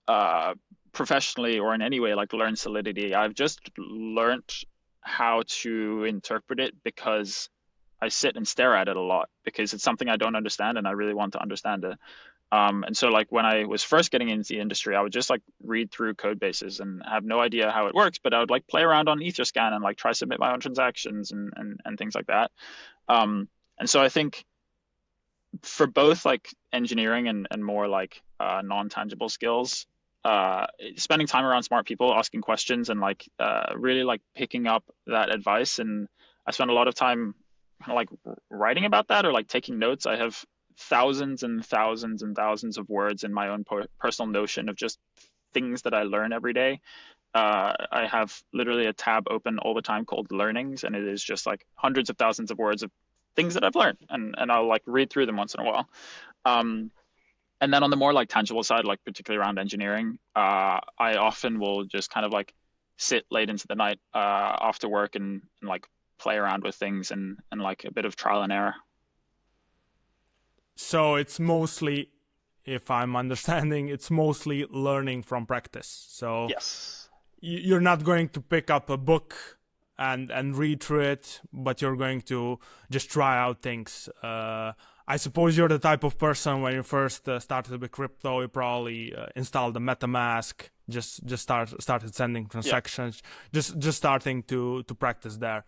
uh professionally or in any way like learn Solidity. I've just learned how to interpret it because I sit and stare at it a lot because it's something I don't understand and I really want to understand it. And so like when I was first getting into the industry, I would just like read through code bases and have no idea how it works, but I would like play around on Etherscan and like try submit my own transactions and things like that. And so I think for both like engineering and more like non-tangible skills, spending time around smart people, asking questions and like really like picking up that advice. And I spend a lot of time kind of like writing about that or like taking notes. I have thousands and thousands and thousands of words in my own personal notion of just things that I learn every day. I have literally a tab open all the time called learnings, and it is just like hundreds of thousands of words of things that I've learned, and I'll like read through them once in a while. Um, and then on the more like tangible side, like particularly around engineering, I often will just kind of like sit late into the night after work and like play around with things and like a bit of trial and error. So it's mostly, if I'm understanding, it's mostly learning from practice. So Yes. you're not going to pick up a book and read through it, but you're going to just try out things. I suppose you're the type of person when you first started with crypto, you probably installed the MetaMask, just started sending transactions, just starting to practice there.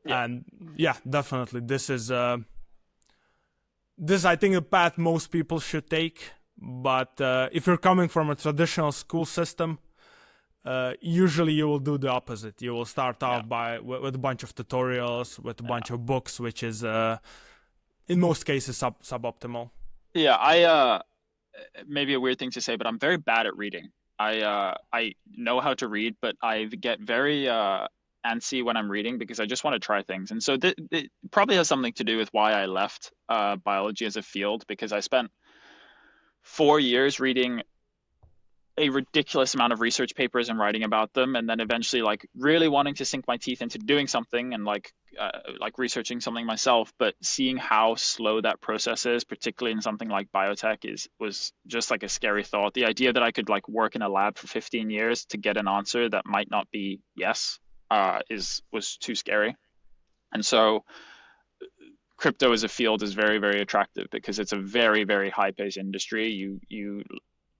Yeah. And yeah, definitely this is I think a path most people should take. But if you're coming from a traditional school system, usually you will do the opposite. You will start off with a bunch of tutorials, with a bunch of books, which is in most cases suboptimal. Yeah, I maybe a weird thing to say, but I'm very bad at reading. I know how to read, but I get very antsy when I'm reading because I just want to try things. And so it probably has something to do with why I left biology as a field, because I spent 4 years reading a ridiculous amount of research papers and writing about them, and then eventually like really wanting to sink my teeth into doing something and like researching something myself, but seeing how slow that process is, particularly in something like biotech, was just like a scary thought. The idea that I could like work in a lab for 15 years to get an answer that might not be yes was too scary. And so crypto as a field is very, very attractive because it's a very, very high paced industry. You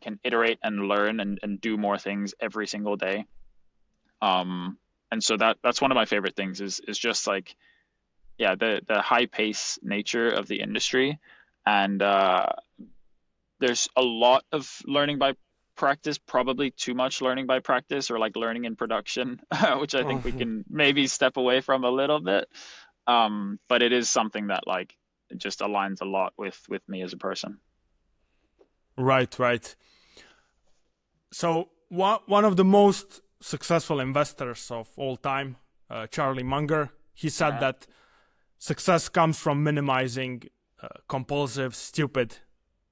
can iterate and learn and do more things every single day. And so that's one of my favorite things is just like, yeah, the high pace nature of the industry. And there's a lot of learning by practice, probably too much learning by practice or like learning in production, which I think we can maybe step away from a little bit. But it is something that like just aligns a lot with me as a person. Right. So one of the most successful investors of all time, Charlie Munger, he said that success comes from minimizing compulsive, stupid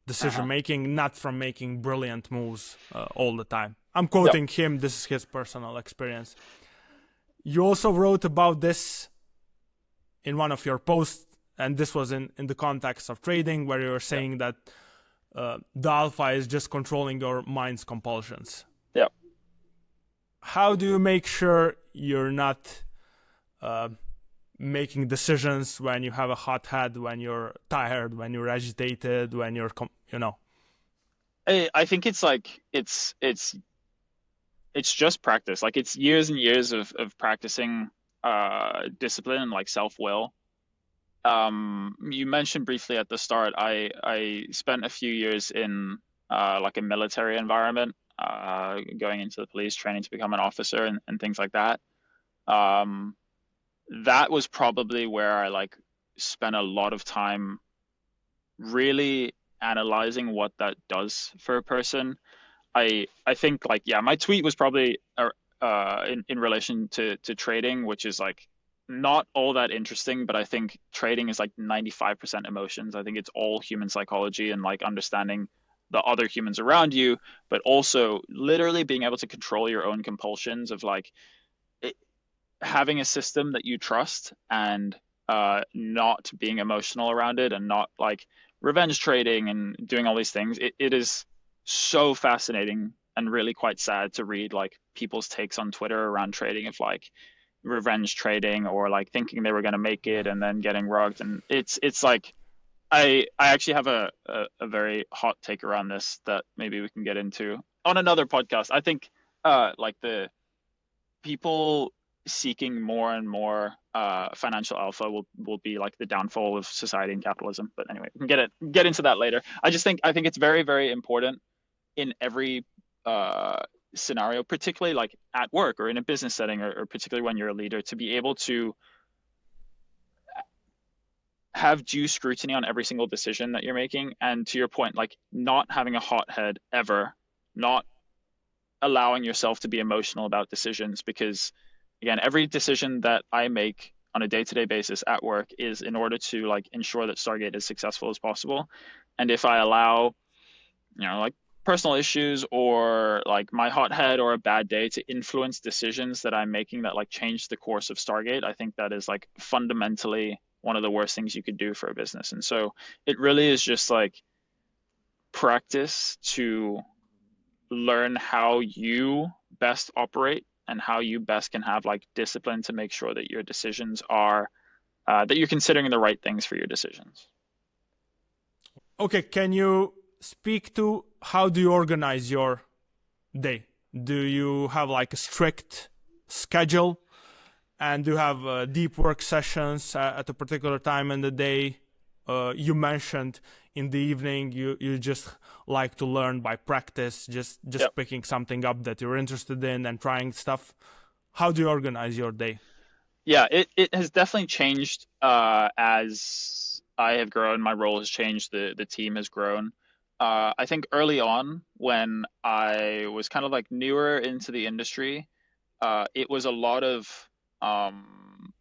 decision making, not from making brilliant moves all the time. I'm quoting him. This is his personal experience. You also wrote about this in one of your posts, and this was in the context of trading, where you were saying that the alpha is just controlling your mind's compulsions. Yeah. How do you make sure you're not making decisions when you have a hot head, when you're tired, when you're agitated, when you're, I think it's like it's it's just practice. Like it's years and years of practicing discipline and like self-will. You mentioned briefly at the start, I spent a few years in like a military environment, going into the police, training to become an officer and things like that. Um, that was probably where I like spent a lot of time really analyzing what that does for a person. I think like yeah, my tweet was probably in relation to trading, which is like not all that interesting, but I think trading is like 95% emotions. I think it's all human psychology and like understanding the other humans around you, but also literally being able to control your own compulsions of like it, having a system that you trust and not being emotional around it and not like revenge trading and doing all these things. It is so fascinating and really quite sad to read like people's takes on Twitter around trading of like revenge trading or like thinking they were going to make it and then getting rugged. And it's like I actually have a very hot take around this that maybe we can get into on another podcast. I think like the people seeking more and more financial alpha will be like the downfall of society and capitalism. But anyway, we can get into that later. I think it's very very important in every uh, scenario, particularly like at work or in a business setting, or particularly when you're a leader, to be able to have due scrutiny on every single decision that you're making. And to your point, like not having a hot head ever, not allowing yourself to be emotional about decisions because again every decision that I make on a day-to-day basis at work is in order to like ensure that Stargate is successful as possible. And if I allow like personal issues or like my hot head or a bad day to influence decisions that I'm making that like change the course of Stargate, I think that is like fundamentally one of the worst things you could do for a business. And so it really is just like practice to learn how you best operate and how you best can have like discipline to make sure that your decisions are that you're considering the right things for your decisions. Okay, can you speak to how do you organize your day? Do you have like a strict schedule, and do you have deep work sessions at a particular time in the day? You mentioned in the evening you just like to learn by practice, just Yep. picking something up that you're interested in and trying stuff. How do you organize your day? Yeah, it has definitely changed as I have grown. My role has changed. The team has grown. I think early on when I was kind of like newer into the industry, it was a lot of um,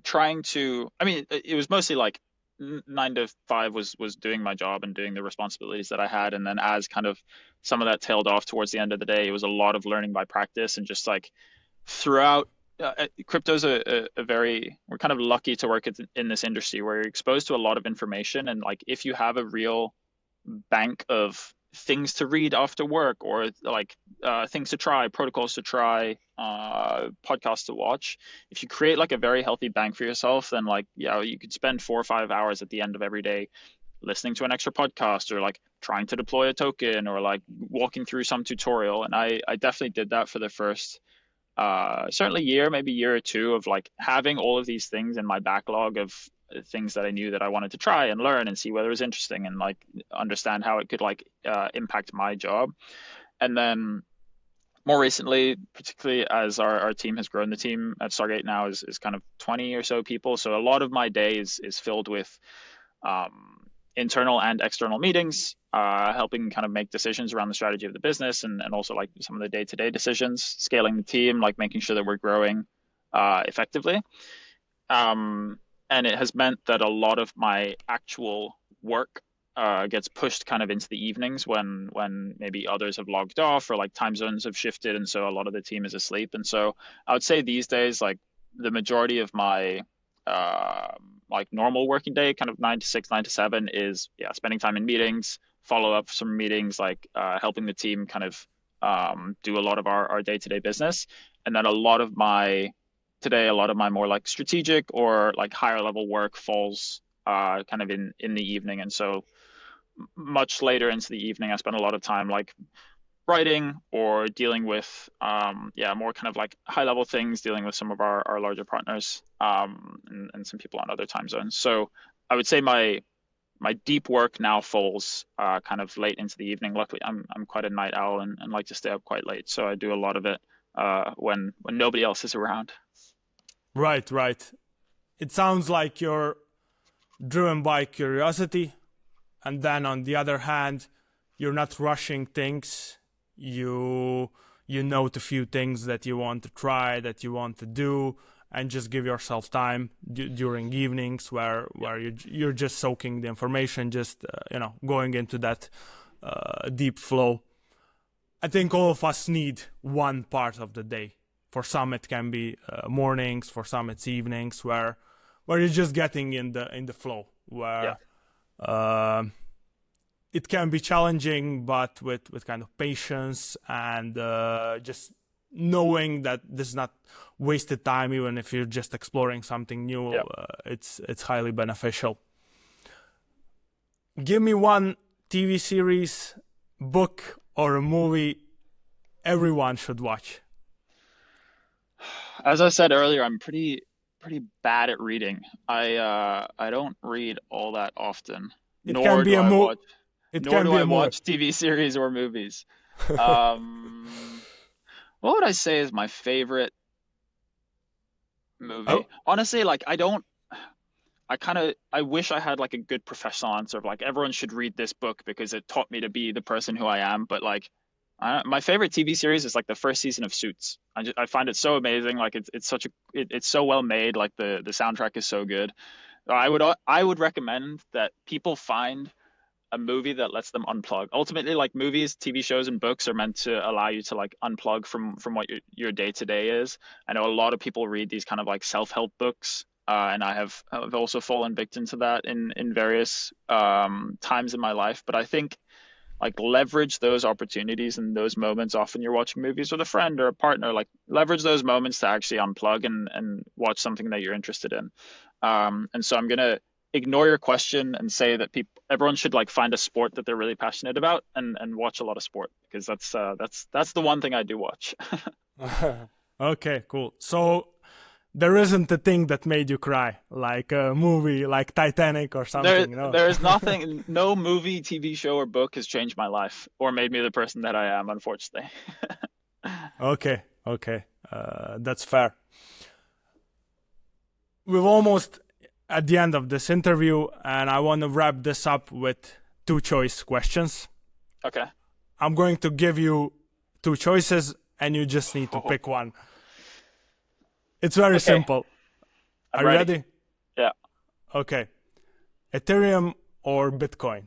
trying to. I mean, it was mostly like 9 to 5 was doing my job and doing the responsibilities that I had, and then as kind of some of that tailed off towards the end of the day, it was a lot of learning by practice and just like throughout crypto's a very we're kind of lucky to work in this industry where you're exposed to a lot of information and like if you have a real bank of things to read after work or like things to try protocols to try podcasts to watch, if you create like a very healthy bank for yourself, then like yeah you could spend 4 or 5 hours at the end of every day listening to an extra podcast or like trying to deploy a token or like walking through some tutorial. And I definitely did that for the first certainly year, maybe year or two of like having all of these things in my backlog of things that I knew that I wanted to try and learn and see whether it was interesting and like understand how it could like impact my job. And then more recently, particularly as our team has grown, the team at Stargate now is kind of 20 or so people. So a lot of my day is filled with um, internal and external meetings, helping kind of make decisions around the strategy of the business and also like some of the day-to-day decisions, scaling the team, like making sure that we're growing effectively. Um, and it has meant that a lot of my actual work gets pushed kind of into the evenings when maybe others have logged off or like time zones have shifted, and so a lot of the team is asleep. And so I would say these days, like the majority of my uh, like normal working day, kind of 9 to 6, 9 to 7, is yeah spending time in meetings, follow up some meetings, like helping the team kind of do a lot of our day-to-day business, and then a lot of my more like strategic or like higher level work falls kind of in the evening. And so much later into the evening, I spend a lot of time like writing or dealing with more kind of like high level things, dealing with some of our larger partners, and some people on other time zones. So I would say my deep work now falls kind of late into the evening. Luckily, I'm quite a night owl and like to stay up quite late, so I do a lot of it when nobody else is around. Right, right. It sounds like you're driven by curiosity, and then on the other hand, you're not rushing things. You note a few things that you want to try, that you want to do, and just give yourself time during evenings where you're just soaking the information, just going into that deep flow. I think all of us need one part of the day. For some, it can be mornings. For some, it's evenings where you're just getting in the flow. Where it can be challenging, but with kind of patience and just knowing that this is not wasted time, even if you're just exploring something new, it's highly beneficial. Give me one TV series, book, or a movie everyone should watch. As I said earlier, I'm pretty bad at reading. I don't read all that often, It nor can be do a I movie. watch It nor can do be I a movie. watch TV series or movies. Um, what would I say is my favorite movie? Oh, Honestly, like I wish I had like a good professional answer of like everyone should read this book because it taught me to be the person who I am. But like, my favorite TV series is like the first season of Suits. I find it so amazing. Like it's so well made. Like the soundtrack is so good. I would recommend that people find a movie that lets them unplug. Ultimately, like movies, TV shows, and books are meant to allow you to like unplug from what your day to day is. I know a lot of people read these kind of like self help books, and I've also fallen victim to that in various times in my life. But I think like leverage those opportunities and those moments. Often you're watching movies with a friend or a partner. Like leverage those moments to actually unplug and watch something that you're interested in. And so I'm gonna ignore your question and say that everyone should like find a sport that they're really passionate about and watch a lot of sport because that's the one thing I do watch. okay, cool. So there isn't a thing that made you cry, like a movie like Titanic or something, no? There's nothing, no movie, TV show, or book has changed my life or made me the person that I am, unfortunately. Okay, okay, that's fair. We're almost at the end of this interview, and I want to wrap this up with two choice questions. Okay. I'm going to give you two choices, and you just need to pick one. It's very simple. I'm Are you ready. ready? Yeah. Okay. Ethereum or Bitcoin?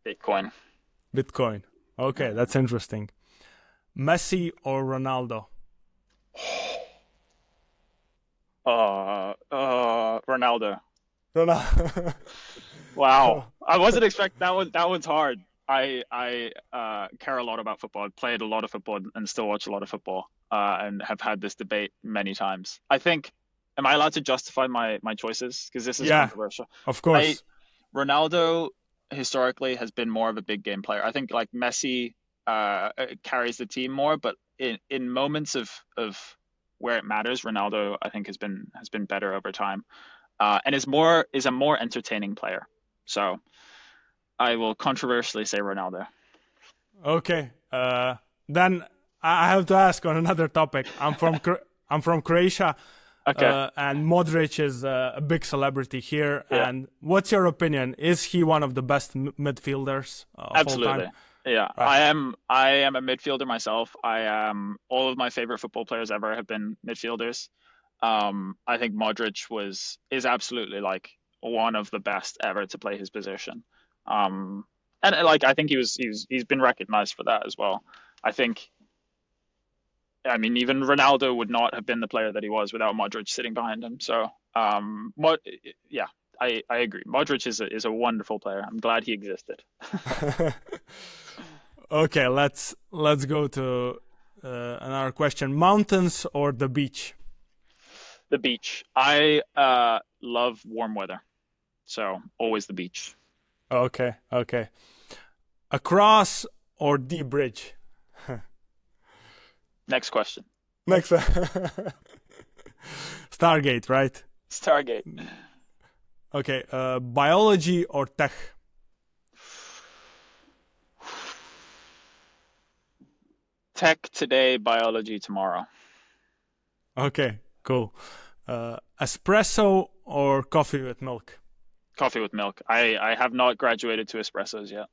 Bitcoin. Bitcoin. Okay, that's interesting. Messi or Ronaldo? Ronaldo. Ronaldo. Wow. I wasn't expecting that one. That one's hard. I care a lot about football. I've played a lot of football and still watch a lot of football. And have had this debate many times. I think, am I allowed to justify my choices? Because this is controversial. Of course. Ronaldo historically has been more of a big game player. I think like Messi carries the team more, but in moments of where it matters, Ronaldo I think has been better over time, and is a more entertaining player. So I will controversially say Ronaldo. Okay. Then I have to ask on another topic. I'm from Croatia. Okay. And Modric is a big celebrity here. Yeah. And what's your opinion? Is he one of the best midfielders of Absolutely. all time? Yeah, Right. I am a midfielder myself. All of my favorite football players ever have been midfielders. I think Modric is absolutely like one of the best ever to play his position. And like I think he's been recognized for that as well. I mean, even Ronaldo would not have been the player that he was without Modric sitting behind him. So, yeah, I agree. Modric is a wonderful player. I'm glad he existed. Okay, let's go to another question. Mountains or the beach? The beach. I love warm weather, so always the beach. Okay. A cross or the bridge? Next question. Next. Stargate, right? Stargate. Okay. Biology or tech? Tech today, biology tomorrow. Okay, cool. Espresso or coffee with milk? Coffee with milk. I have not graduated to espressos yet,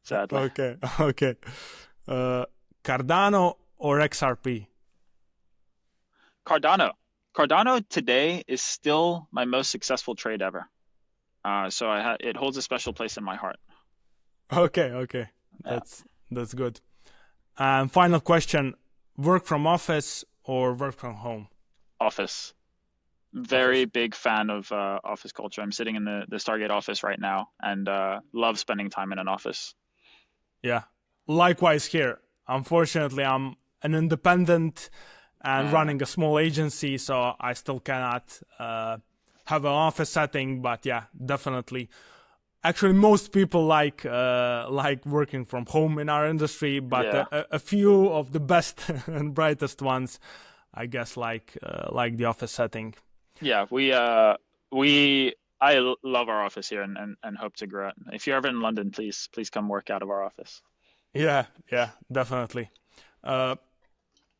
sadly. Okay, okay. Cardano or XRP? Cardano. Cardano today is still my most successful trade ever. So it holds a special place in my heart. Okay, okay. Yeah. That's good. And final question, work from office or work from home? Office. Very Office. big fan of office culture. I'm sitting in the Stargate office right now and love spending time in an office. Yeah. Likewise here. Unfortunately, I'm an independent and running a small agency, so I still cannot have an office setting, but yeah, definitely. Actually, most people like working from home in our industry, but Yeah. a few of the best and brightest ones, I guess, like the office setting. Yeah, I love our office here and hope to grow it. If you're ever in London, please come work out of our office. Yeah, yeah, definitely.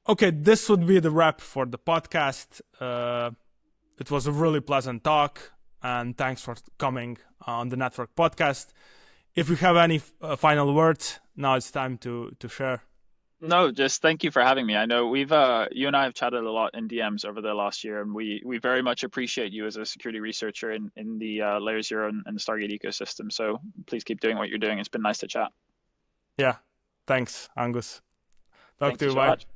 Okay, this would be the wrap for the podcast. It was a really pleasant talk, and thanks for coming on the Network Podcast. If you have any final words, now it's time to share. No, just thank you for having me. I know you and I have chatted a lot in DMs over the last year, and we very much appreciate you as a security researcher in the Layer Zero and Stargate ecosystem. So please keep doing what you're doing. It's been nice to chat. Yeah, thanks, Angus. Talk Thank to you you. so Bye. much.